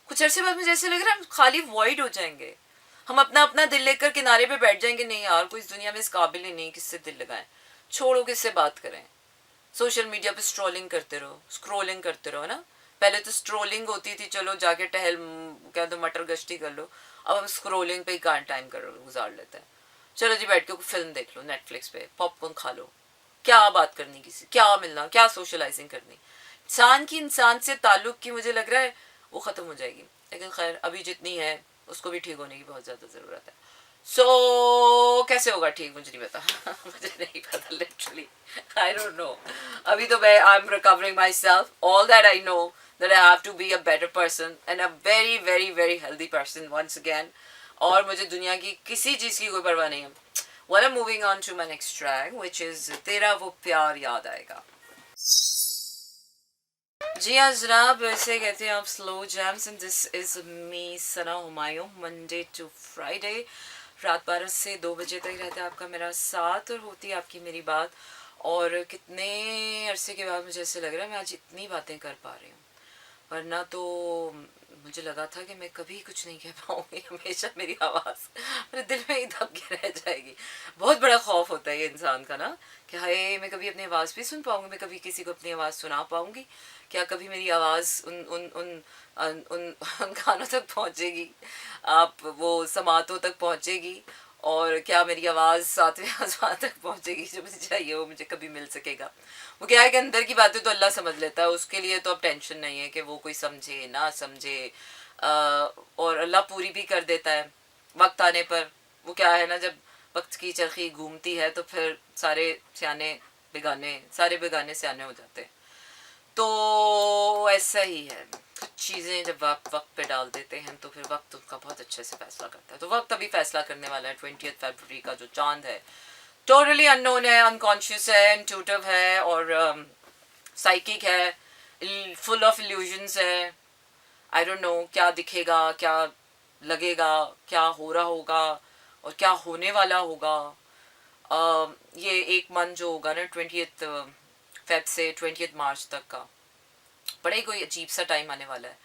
कुछ अरसे बाद मुझे ऐसे लग रहा है हम खाली वॉइड हो जाएंगे. हम अपना अपना दिल लेकर किनारे पे बैठ जाएंगे. नहीं यार, कोई इस दुनिया में इस काबिल ही नहीं किससे दिल लगाएं. छोड़ो, किससे बात करें. सोशल मीडिया पे स्ट्रोलिंग करते रहो, स्क्रोलिंग करते रहो ना. पहले तो स्ट्रोलिंग होती थी, चलो जाके टहल क्या तो मटर गश्ती कर लो. अब हम स्क्रोलिंग पे ही टाइम गुजार लेते हैं. चलो जी, बैठ के फिल्म देख लो नेटफ्लिक्स पे, पॉपकॉर्न खा लो. क्या बात करनी किसी, क्या मिलना, क्या सोशलाइजिंग करनी. इंसान की इंसान से ताल्लुक की मुझे लग रहा है वो ख़त्म हो जाएगी. लेकिन खैर अभी जितनी है उसको भी ठीक होने की बहुत ज़्यादा ज़रूरत है. सो कैसे होगा ठीक मुझे नहीं पता. मुझे नहीं पता लिटरली. I don't no. अभी तो मैं I am recovering my self. All that I know that I have to be a better person and a very very very healthy person once again. और मुझे दुनिया की किसी चीज़ की कोई परवाह नहीं है. Well, I'm moving on to my next track, which is तेरा वो प्यार याद आएगा. जी हाँ जनाब, वैसे कहते हैं आप slow jams and this is me Sana Humayun. Monday to Friday रात 12 से 2 बजे तक रहता है आपका मेरा साथ और होती है आपकी मेरी बात. और कितने अरसे के बाद मुझे ऐसे लग रहा है मैं आज इतनी बातें कर पा रही हूँ. वरना तो मुझे लगा था कि मैं कभी कुछ नहीं कह पाऊँगी. हमेशा मेरी आवाज़ मेरे दिल में ही दब के रह जाएगी. बहुत बड़ा खौफ होता है ये इंसान का ना, कि हाय मैं कभी अपनी आवाज़ भी सुन पाऊँगी, मैं कभी किसी को अपनी आवाज़ सुना पाऊँगी क्या, कभी मेरी आवाज़ उन उन उन उन उन, उन कानों तक पहुँचेगी, आप वो समातों तक पहुँचेगी, और क्या मेरी आवाज़ 7वें आसमान तक पहुँचेगी. जो मुझे चाहिए वो मुझे कभी मिल सकेगा. वो क्या है कि अंदर की बातें तो अल्लाह समझ लेता है, उसके लिए तो अब टेंशन नहीं है कि वो कोई समझे ना समझे. और अल्लाह पूरी भी कर देता है वक्त आने पर. वो क्या है ना, जब वक्त की चरखी घूमती है तो फिर सारे बेगाने सियाने हो जाते हैं. तो ऐसा ही है, कुछ चीज़ें जब आप वक्त पे डाल देते हैं तो फिर वक्त उनका बहुत अच्छे से फैसला करता है. तो वक्त अभी फैसला करने वाला है. 20 फरवरी का जो चांद है टोटली अननोन है, अनकॉन्शियस है, इंट्यूटिव है और साइकिक है, फुल ऑफ इल्यूजन्स है. आई डोंट नो क्या दिखेगा, क्या लगेगा, क्या हो रहा होगा और क्या होने वाला होगा. ये एक मंथ जो होगा ना 20 फेब से 20 मार्च तक का, बड़ा ही कोई अजीब सा टाइम आने वाला है.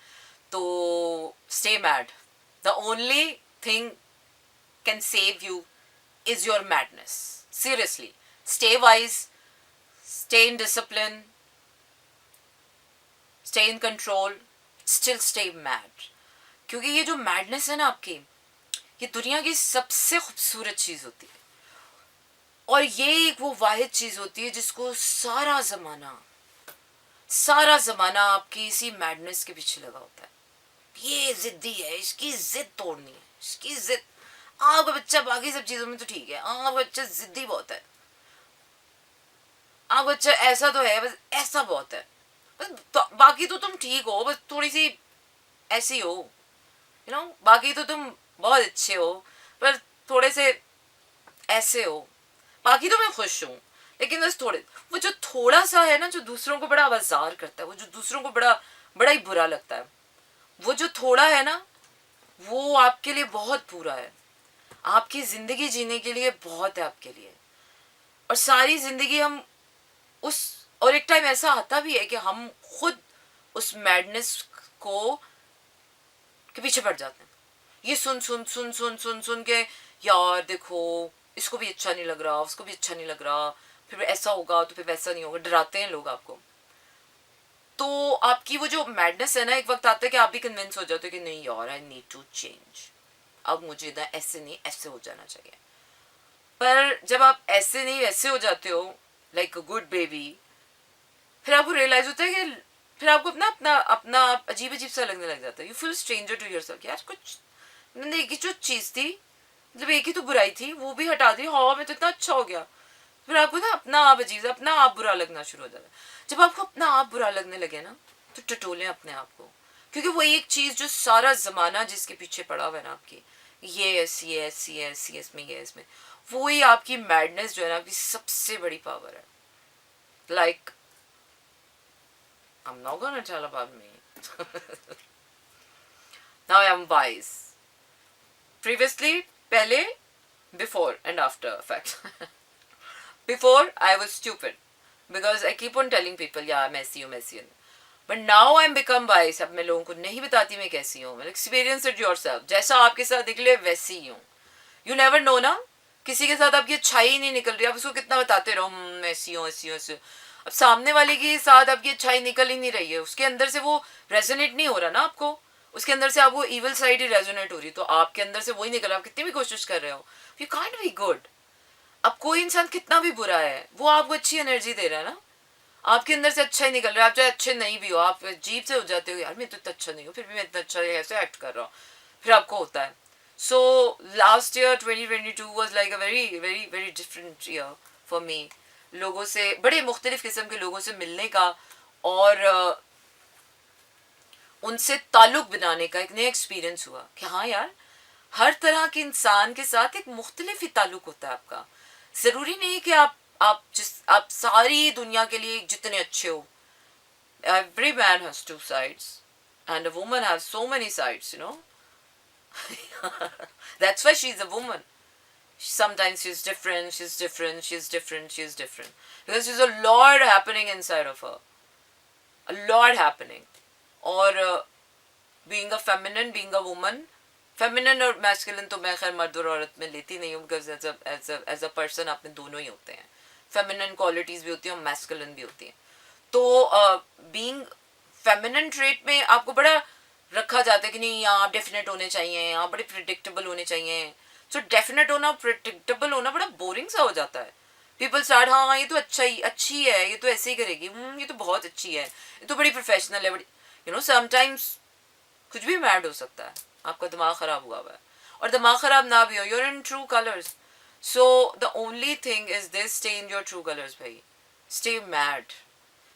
तो stay mad. The only thing can save you is your madness. Seriously, stay wise, stay in discipline, stay in control, still stay mad. क्योंकि ये जो मैडनेस है ना आपकी, ये दुनिया की सबसे खूबसूरत चीज़ होती है, और ये एक वो वाहिद चीज़ होती है जिसको सारा ज़माना आपकी इसी मैडनेस के पीछे लगा होता है. ये ज़िद्दी है, इसकी ज़िद तोड़नी है, इसकी ज़िद. आपका बच्चा बाकी सब चीज़ों में तो ठीक है, आपका बच्चा ज़िद्दी बहुत है, आपका बच्चा ऐसा तो है, बस ऐसा बहुत है, बस बाकी तो तुम ठीक हो, बस थोड़ी सी ऐसी हो, यू नो, बाकी तो तुम बहुत अच्छे हो, पर थोड़े से ऐसे हो, बाकी तो मैं खुश हूँ, लेकिन बस थोड़े, वो जो थोड़ा सा है ना, जो दूसरों को बड़ा आवाज़ार करता है, वो जो दूसरों को बड़ा ही बुरा लगता है, वो जो थोड़ा है ना, वो आपके लिए बहुत पूरा है, आपकी ज़िंदगी जीने के लिए बहुत है आपके लिए. और सारी ज़िंदगी हम उस, और एक टाइम ऐसा आता भी है कि हम खुद उस मैडनेस को के पीछे पड़ जाते हैं. ये सुन के, यार देखो इसको भी अच्छा नहीं लग रहा, उसको भी अच्छा नहीं लग रहा, फिर ऐसा होगा तो फिर वैसा नहीं होगा, डराते हैं लोग आपको. तो आपकी वो जो मैडनेस है ना, एक वक्त आता है कि आप भी कन्विंस हो जाते हो कि नहीं यार, आई नीड टू चेंज, अब मुझे ना ऐसे नहीं ऐसे हो जाना चाहिए. पर जब आप ऐसे नहीं वैसे हो जाते हो, लाइक अ गुड बेबी, फिर आपको रियलाइज होता है कि फिर आपको अपना अपना अपना अजीब सा लगने लग जाता है. You feel stranger to yourself. यार कुछ मैंने एक ही जो चीज़ थी, मतलब एक ही तो बुराई थी, वो भी हटा दी, हाँ मैं तो इतना अच्छा हो गया. फिर आपको ना अपना आप अजीब, अपना आप बुरा लगना शुरू हो जाता है. जब आपको अपना आप बुरा लगने लगे ना, तो टटोलें अपने आप को, क्योंकि वो एक चीज़ जो सारा ज़माना जिसके पीछे पड़ा हुआ है ना आपकी, ये इसमें वो ही आपकी मैडनेस जो है ना, आपकी सबसे बड़ी पावर है. Like I'm not gonna tell about me. Now I am wise. Previously, पहले, before and after effect. Before I was stupid because I keep on telling people, yeah, I'm messy. But now I'm become wise. अब मैं लोगों को नहीं बताती मैं कैसी हूँ. मैं experience it yourself. जैसा आपके साथ निकले वैसी ही हूँ. You never know ना, किसी के साथ आपकी अच्छाई ही नहीं निकल रही, आप उसको कितना बताते रहो ऐसी हूँ. अब सामने वाले के साथ आपकी अच्छाई निकल ही नहीं रही है, उसके अंदर से वो रेजोनेट नहीं हो रहा ना आपको, उसके अंदर से आपको इविल साइड ही रेजोनेट हो रही, तो आपके अंदर से वही निकल रहा. आप कितनी भी कोशिश कर रहे हो, यू कांट बी गुड. अब कोई इंसान कितना भी बुरा है, वो आपको अच्छी एनर्जी दे रहा है ना, आपके अंदर से अच्छा ही निकल रहा है. आप चाहे अच्छे नहीं भी हो, आप अजीब से हो जाते हो, यार मैं तो इतना अच्छा नहीं हूँ, फिर भी मैं इतना अच्छा ऐसे एक्ट कर रहा हूँ, फिर आपको होता है. So last year 2022 was like a very very very different year for me. लोगों से, बड़े मुख्तलिफ किस्म के लोगों से मिलने का और उनसे ताल्लुक बनाने का एक नया एक्सपीरियंस हुआ कि हाँ यार, हर तरह के इंसान के साथ एक मुख्तलिफ ही ताल्लुक होता है आपका. ज़रूरी नहीं कि आप सारी दुनिया के लिए जितने अच्छे हो. Every man has two sides and a woman has so many sides, you know. That's why she's a woman. Sometimes she's different, because there's a lot happening inside of her, a lot happening. और being a feminine, being a woman, feminine और masculine तो मैं खैर मर्द और औरत में लेती नहीं हूँ, because as a person आप में दोनों ही होते हैं. feminine qualities भी होती हैं और masculine भी होती हैं. तो being feminine trait में आपको बड़ा रखा जाता है कि नहीं आप डेफिनेट होने चाहिए, आप बड़े प्रिडिक्टेबल होने चाहिए. तो डेफिनेट होना, प्रिडिक्टेबल होना बड़ा बोरिंग सा हो जाता है. पीपल स्टार्ट, हाँ ये तो अच्छी है, ये तो ऐसे ही करेगी, ये तो बहुत अच्छी है, ये तो बड़ी प्रोफेशनल है, बड़ी, यू नो, समटाइम्स कुछ भी मैड हो सकता है. आपका दिमाग ख़राब हुआ है, और दिमाग ख़राब ना भी हो, you're in true colours. So the only thing is this, stay in your true colours भाई, स्टे मैड,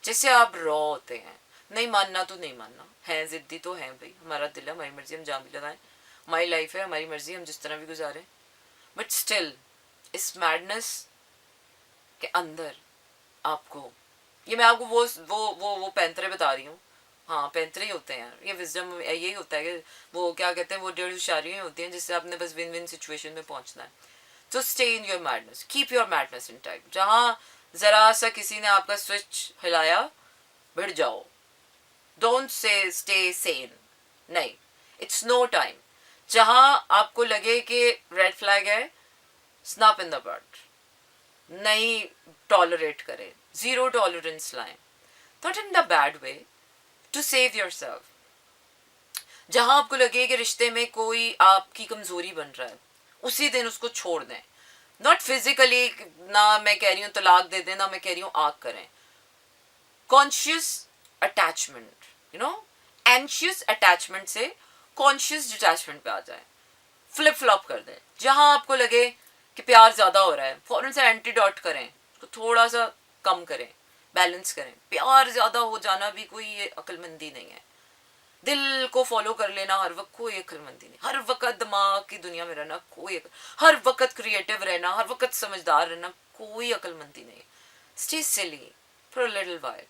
जैसे आप रॉ होते हैं. नहीं मानना तो नहीं मानना है, ज़िद्दी तो है भाई, हमारा दिल है, हमारी मर्जी, हम जान भी लगाएं, हमारी लाइफ है, हमारी मर्जी, हम जिस तरह भी गुजारें. बट स्टिल इस मैडनेस के अंदर आपको, ये मैं आपको वो पैंतरे बता रही हूँ. हाँ पैंतरे ही होते हैं यार, ये विजडम यही होता है कि वो क्या कहते हैं, वो 1.5 होशियारियाँ होती हैं जिससे आपने बस विन विन सिचुएशन में पहुँचना है. तो stay in your madness, keep your madness in time. जहाँ ज़रा सा किसी ने आपका स्विच हिलाया, भिड़ जाओ. डोंट से स्टे सेन, नहीं, इट्स नो टाइम. जहाँ आपको लगे कि रेड फ्लैग है, स्नैप इन द बट, नहीं टॉलरेट करें, ज़ीरो टॉलरेंस लाएं, not in the bad way, to save yourself. जहाँ आपको लगे कि रिश्ते में कोई आपकी कमज़ोरी बन रहा है, उसी दिन उसको छोड़ दें. नॉट फिजिकली, ना मैं कह रही हूँ तलाक दे दें, ना मैं कह रही हूँ आग करें. Conscious attachment, you know, anxious attachment से कॉन्शियस डिटैचमेंट पे आ जाए. फ्लिप फ्लॉप कर दें. जहाँ आपको लगे कि प्यार ज़्यादा हो रहा है, फ़ौरन से एंटीडॉट करें, उसको थोड़ा सा कम करें, बैलेंस करें. प्यार ज़्यादा हो जाना भी कोई ये अक्लमंदी नहीं है. दिल को फॉलो कर लेना हर वक्त कोई अक्लमंदी नहीं. हर वक्त दिमाग की दुनिया में रहना कोई हर वक्त क्रिएटिव रहना, हर वक्त समझदार रहना कोई अक्लमंदी नहीं. Stay silly for a little while.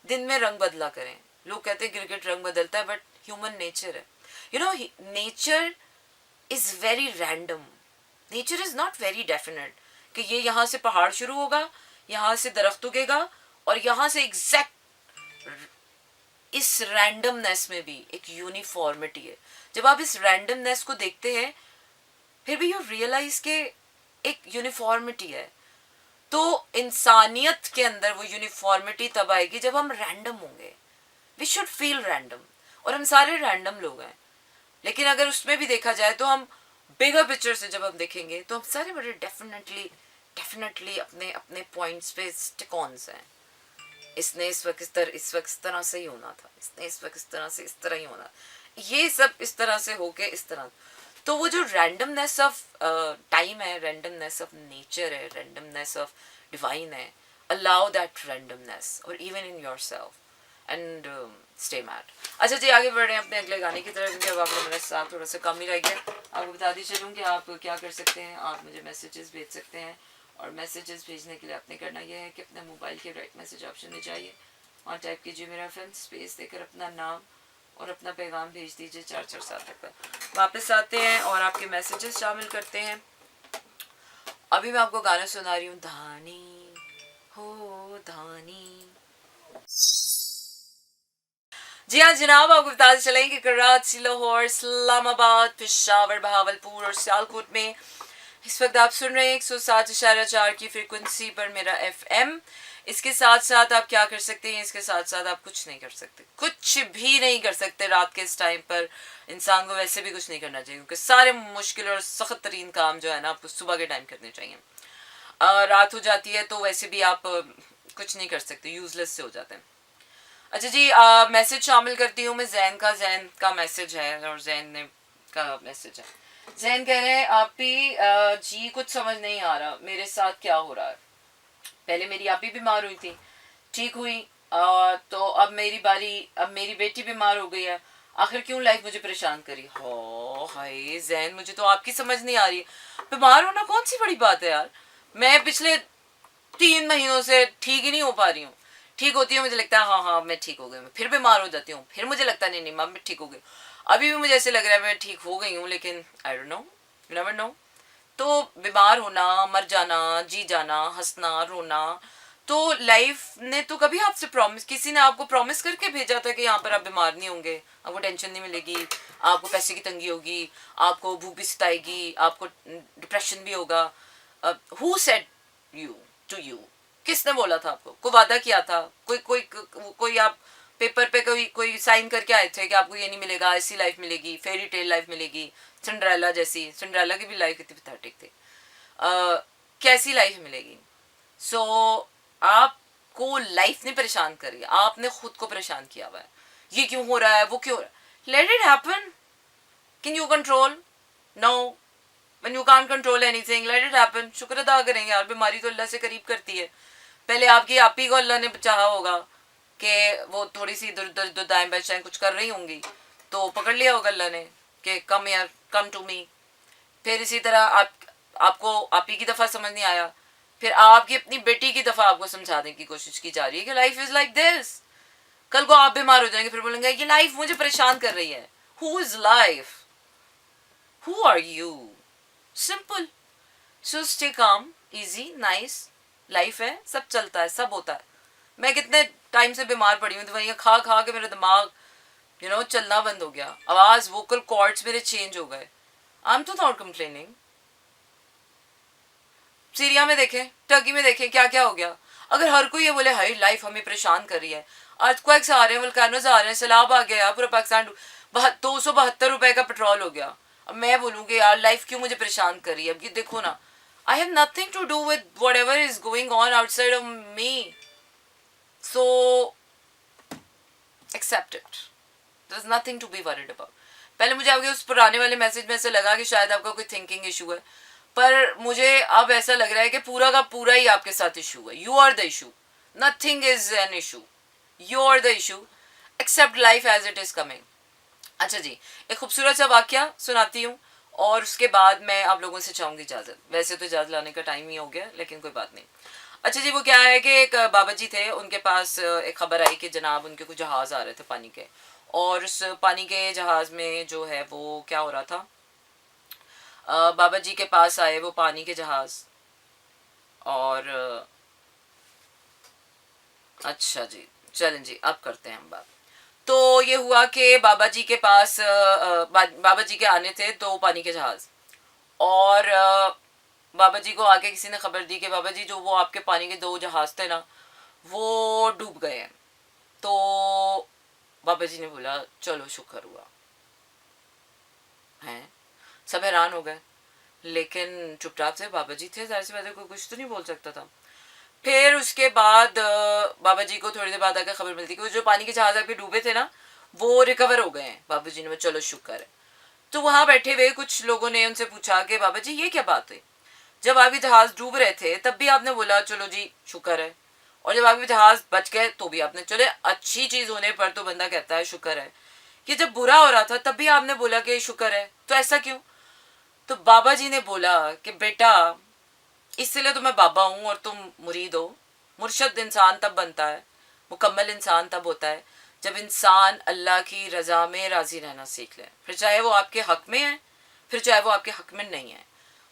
दिन में रंग बदला करें. लोग कहते हैं क्रिकेट रंग बदलता है, बट ह्यूमन नेचर है. You no, nature is very random. Nature is not very definite कि ये यहाँ से पहाड़ शुरू होगा, यहाँ से दरख्त उगेगा, और यहाँ से एग्जैक्ट. इस रैंडमनेस में भी एक यूनिफॉर्मिटी है. जब आप इस रैंडमनेस को देखते हैं, फिर भी यू रियलाइज के एक यूनिफॉर्मिटी है. तो इंसानियत के अंदर वो यूनिफॉर्मिटी तब आएगी जब हम रैंडम होंगे. वी शुड फील रैंडम, और हम सारे रैंडम लोग हैं. लेकिन अगर उसमें भी देखा जाए तो हम बिगर पिक्चर से जब हम देखेंगे तो हम सारे बड़े डेफिनेटली अपने अपने पॉइंट्स पे स्टिक ऑन्स हैं. इसने इस वक्त इस तरह से ही होना था, इसने इस वक्त इस तरह से इस तरह ही होना, ये सब इस तरह से होके इस तरह. तो वो जो रैंडमनेस ऑफ टाइम है, रैंडमनेस ऑफ नेचर है, रैंडमनेस ऑफ डिवाइन है, अलाउ दैट रैंडमनेस और even in your self and stay mat. अच्छा जी, आगे बढ़ रहे हैं अपने अगले गाने की तरफ, क्योंकि अब आप लोग मेरे साथ थोड़ा सा कम ही रह गया. आपको बता दी चलूँ कि आप क्या कर सकते हैं. आप मुझे मैसेजेस भेज सकते हैं, और मैसेजेस भेजने के लिए आपने करना यह है कि अपने मोबाइल के राइट मैसेज ऑप्शन में जाइए, और टाइप कीजिए मेरा फ्रेंड, स्पेस देकर अपना नाम और अपना पैगाम भेज दीजिए 447 तक पर. वापस आते हैं और आपके मैसेजेस शामिल करते हैं. अभी मैं आपको गाना सुना रही हूँ, धानी हो धानी. जी हाँ जनाब, आपको बताते चलें कि कराची, लाहौर, इस्लामाबाद, पेशावर, बहावलपुर और सियालकोट में इस वक्त आप सुन रहे हैं 107.4 की फ्रीक्वेंसी पर मेरा FM. इसके साथ साथ आप क्या कर सकते हैं, इसके साथ साथ आप कुछ नहीं कर सकते, कुछ भी नहीं कर सकते. रात के इस टाइम पर इंसान को वैसे भी कुछ नहीं करना चाहिए, क्योंकि सारे मुश्किल और सख्त तरीन काम जो है ना आपको सुबह के टाइम करने चाहिए. रात हो जाती है तो वैसे भी आप कुछ नहीं कर सकते, यूजलेस से हो जाते हैं. अच्छा जी, मैसेज शामिल करती हूँ मैं जैन का मैसेज है, और जैन ने का मैसेज है. जैन कह रहे हैं, आप ही जी कुछ समझ नहीं आ रहा मेरे साथ क्या हो रहा है. पहले मेरी आप ही बीमार हुई थी, ठीक हुई, तो अब मेरी बारी, अब मेरी बेटी बीमार हो गई है. आखिर क्यों लाइफ मुझे परेशान करी. हो हाय जैन, मुझे तो आपकी समझ नहीं आ रही. बीमार होना कौन सी बड़ी बात है यार. मैं पिछले 3 महीनों से ठीक ही नहीं हो पा रही हूँ. ठीक होती हूँ, मुझे लगता है हाँ मैं ठीक हो गई, मैं फिर बीमार हो जाती हूँ, फिर मुझे लगता है नहीं मैं ठीक हो गई. अभी भी मुझे ऐसे लग रहा है मैं ठीक हो गई हूँ, लेकिन आई don't no, you never know. तो बीमार होना, मर जाना, जी जाना, हंसना, रोना, तो लाइफ ने तो कभी आपसे प्रॉमिस, किसी ने आपको प्रॉमिस करके भेजा था कि यहाँ पर आप बीमार नहीं होंगे, आपको टेंशन नहीं मिलेगी, आपको पैसे की तंगी होगी, आपको भूख भी सताएगी, आपको डिप्रेशन भी होगा. Who said you to you, किसने बोला था आपको, कोई वादा किया था, कोई आप पेपर पे कोई साइन करके आए थे कि आपको ये नहीं मिलेगा, ऐसी लाइफ मिलेगी, फेरी टेल लाइफ मिलेगी, सिंड्रेला जैसी. सिंड्रेला की भी लाइफ कितनी पैथेटिक थी. कैसी लाइफ मिलेगी. सो आपको लाइफ ने परेशान करी, आपने खुद को परेशान किया हुआ है. ये क्यों हो रहा है, वो क्यों हो रहा है. Let it happen. Can you control? No. When you can't control anything, let it happen. शुक्र अदा करेंगे यार, बीमारी तो अल्लाह से करीब करती है. पहले आपकी आप ही को अल्लाह ने चाहा होगा कि वो थोड़ी सी इधर उधर दाएं बाएं कुछ कर रही होंगी, तो पकड़ लिया होगा अल्लाह ने कि कम यार, कम टू मी. फिर इसी तरह आपको आप ही की दफ़ा समझ नहीं आया, फिर आपकी अपनी बेटी की दफ़ा आपको समझाने की कोशिश की जा रही है कि लाइफ इज़ लाइक दिस. कल को आप बीमार हो जाएंगे, फिर बोलेंगे ये लाइफ मुझे परेशान कर रही है. Who is life, who are you. Simple. So stay calm, easy, nice. Life है, सब चलता है, सब होता है. मैं कितने टाइम से बीमार पड़ी हूँ, दवाइयाँ खा खा के मेरा दिमाग चलना बंद हो गया, आवाज़, वोकल कॉर्ड्स मेरे चेंज हो गए. आई एम तो नॉट कंप्लेनिंग. सीरिया में देखें, टर्की में देखें क्या क्या हो गया. अगर हर कोई ये बोले हाई लाइफ हमें परेशान कर रही है, अर्थक्वेक्स आ रहे हैं, वल्कानोज आ रहे हैं, सैलाब आ गया, पूरा पाकिस्तान 272 रुपए का पेट्रोल हो गया. अब मैं बोलूँगी यार लाइफ क्यों मुझे परेशान कर रही है. अब ये देखो ना, I have nothing to do with whatever is going on outside of me. So accept it, there is nothing to be worried about. पहले मुझे आपके उस पुराने वाले मैसेज में ऐसा लगा कि शायद आपका कोई थिंकिंग इशू है, पर मुझे अब ऐसा लग रहा है कि पूरा का पूरा ही आपके साथ इशू है. You are the issue, nothing is an issue. You are the issue. Accept life as it is coming. अच्छा जी, एक खूबसूरत सा वाक्या सुनाती हूँ और उसके बाद मैं आप लोगों से चाहूँगी इजाज़त. वैसे तो इजाज़त लाने का टाइम ही हो गया, लेकिन कोई बात नहीं. अच्छा जी, वो क्या है कि एक बाबा जी थे, उनके पास एक खबर आई कि जनाब उनके कुछ जहाज़ आ रहे थे पानी के, और उस पानी के जहाज़ में जो है वो क्या हो रहा था, बाबा जी के पास आए वो पानी के जहाज़. और अच्छा जी, चलें जी अब करते हैं हम बात. तो ये हुआ कि बाबा जी के पास बाबा जी के आने थे 2 पानी के जहाज़, और बाबा जी को आके किसी ने खबर दी कि बाबा जी जो वो आपके पानी के 2 जहाज़ थे ना वो डूब गए हैं. तो बाबा जी ने बोला चलो शुक्र हुआ. हैं सब हैरान हो गए, लेकिन चुपचाप से बाबा जी थे, जाहिर सी बात है कोई कुछ तो नहीं बोल सकता था. फिर उसके बाद बाबा जी को थोड़ी देर बाद आकर खबर मिलती कि जो पानी के जहाज आपके डूबे थे ना वो रिकवर हो गए हैं. बाबा जी ने बोला चलो शुक्र है. तो वहाँ बैठे हुए कुछ लोगों ने उनसे पूछा कि बाबा जी ये क्या बात है, जब आपके जहाज डूब रहे थे तब भी आपने बोला चलो जी शुक्र है, और जब आपके जहाज बच गए तो भी आपने, चले अच्छी चीज़ होने पर तो बंदा कहता है शुक्र है, कि जब बुरा हो रहा था तब भी आपने बोला कि शुक्र है, तो ऐसा क्यों. तो बाबा जी ने बोला कि बेटा इसलिए तो मैं बाबा हूँ और तुम मुरीद हो. मुर्शद इंसान तब बनता है, मुकम्मल इंसान तब होता है जब इंसान अल्लाह की रज़ा में राज़ी रहना सीख ले, फिर चाहे वो आपके हक में है, फिर चाहे वो आपके हक में नहीं है.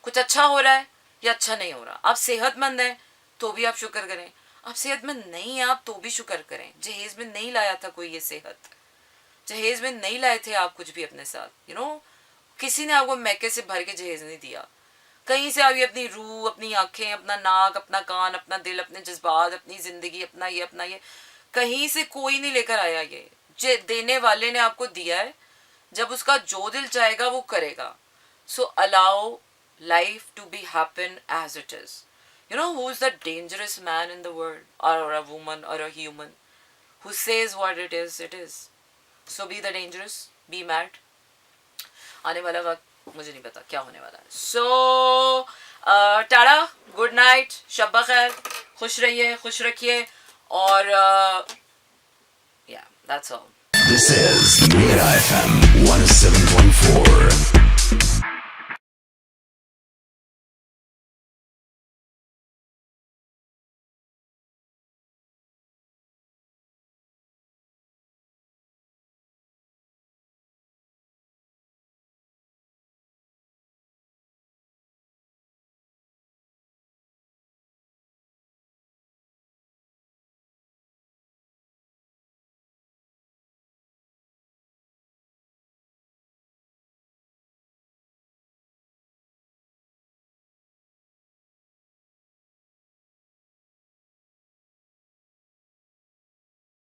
कुछ अच्छा हो रहा है या अच्छा नहीं हो रहा, आप सेहतमंद हैं तो भी आप शुक्र करें, आप सेहतमंद नहीं हैं आप तो भी शुक्र करें. जहेज़ में नहीं लाया था कोई ये सेहत, जहेज़ में नहीं लाए थे आप कुछ भी अपने साथ. यू नो किसी ने आपको मैके से भर के जहेज़ नहीं दिया. कहीं से आप ये अपनी रूह, अपनी आँखें, अपना नाक, अपना कान, अपना दिल, अपने जज्बात, अपनी ज़िंदगी, अपना ये कहीं से कोई नहीं लेकर आया. ये देने वाले ने आपको दिया है, जब उसका जो दिल चाहेगा वो करेगा. सो allow life to be happen as it is. You know who is the dangerous man in the world, or a woman, or a human, who says what it is, it is. So be the dangerous, be mad. आने वाला वक्त मुझे नहीं पता क्या होने वाला है. So टाटा, गुड नाइट, शब खैर, खुश रहिए, खुश रखिए, और yeah, that's all. This is Mira FM 107.4.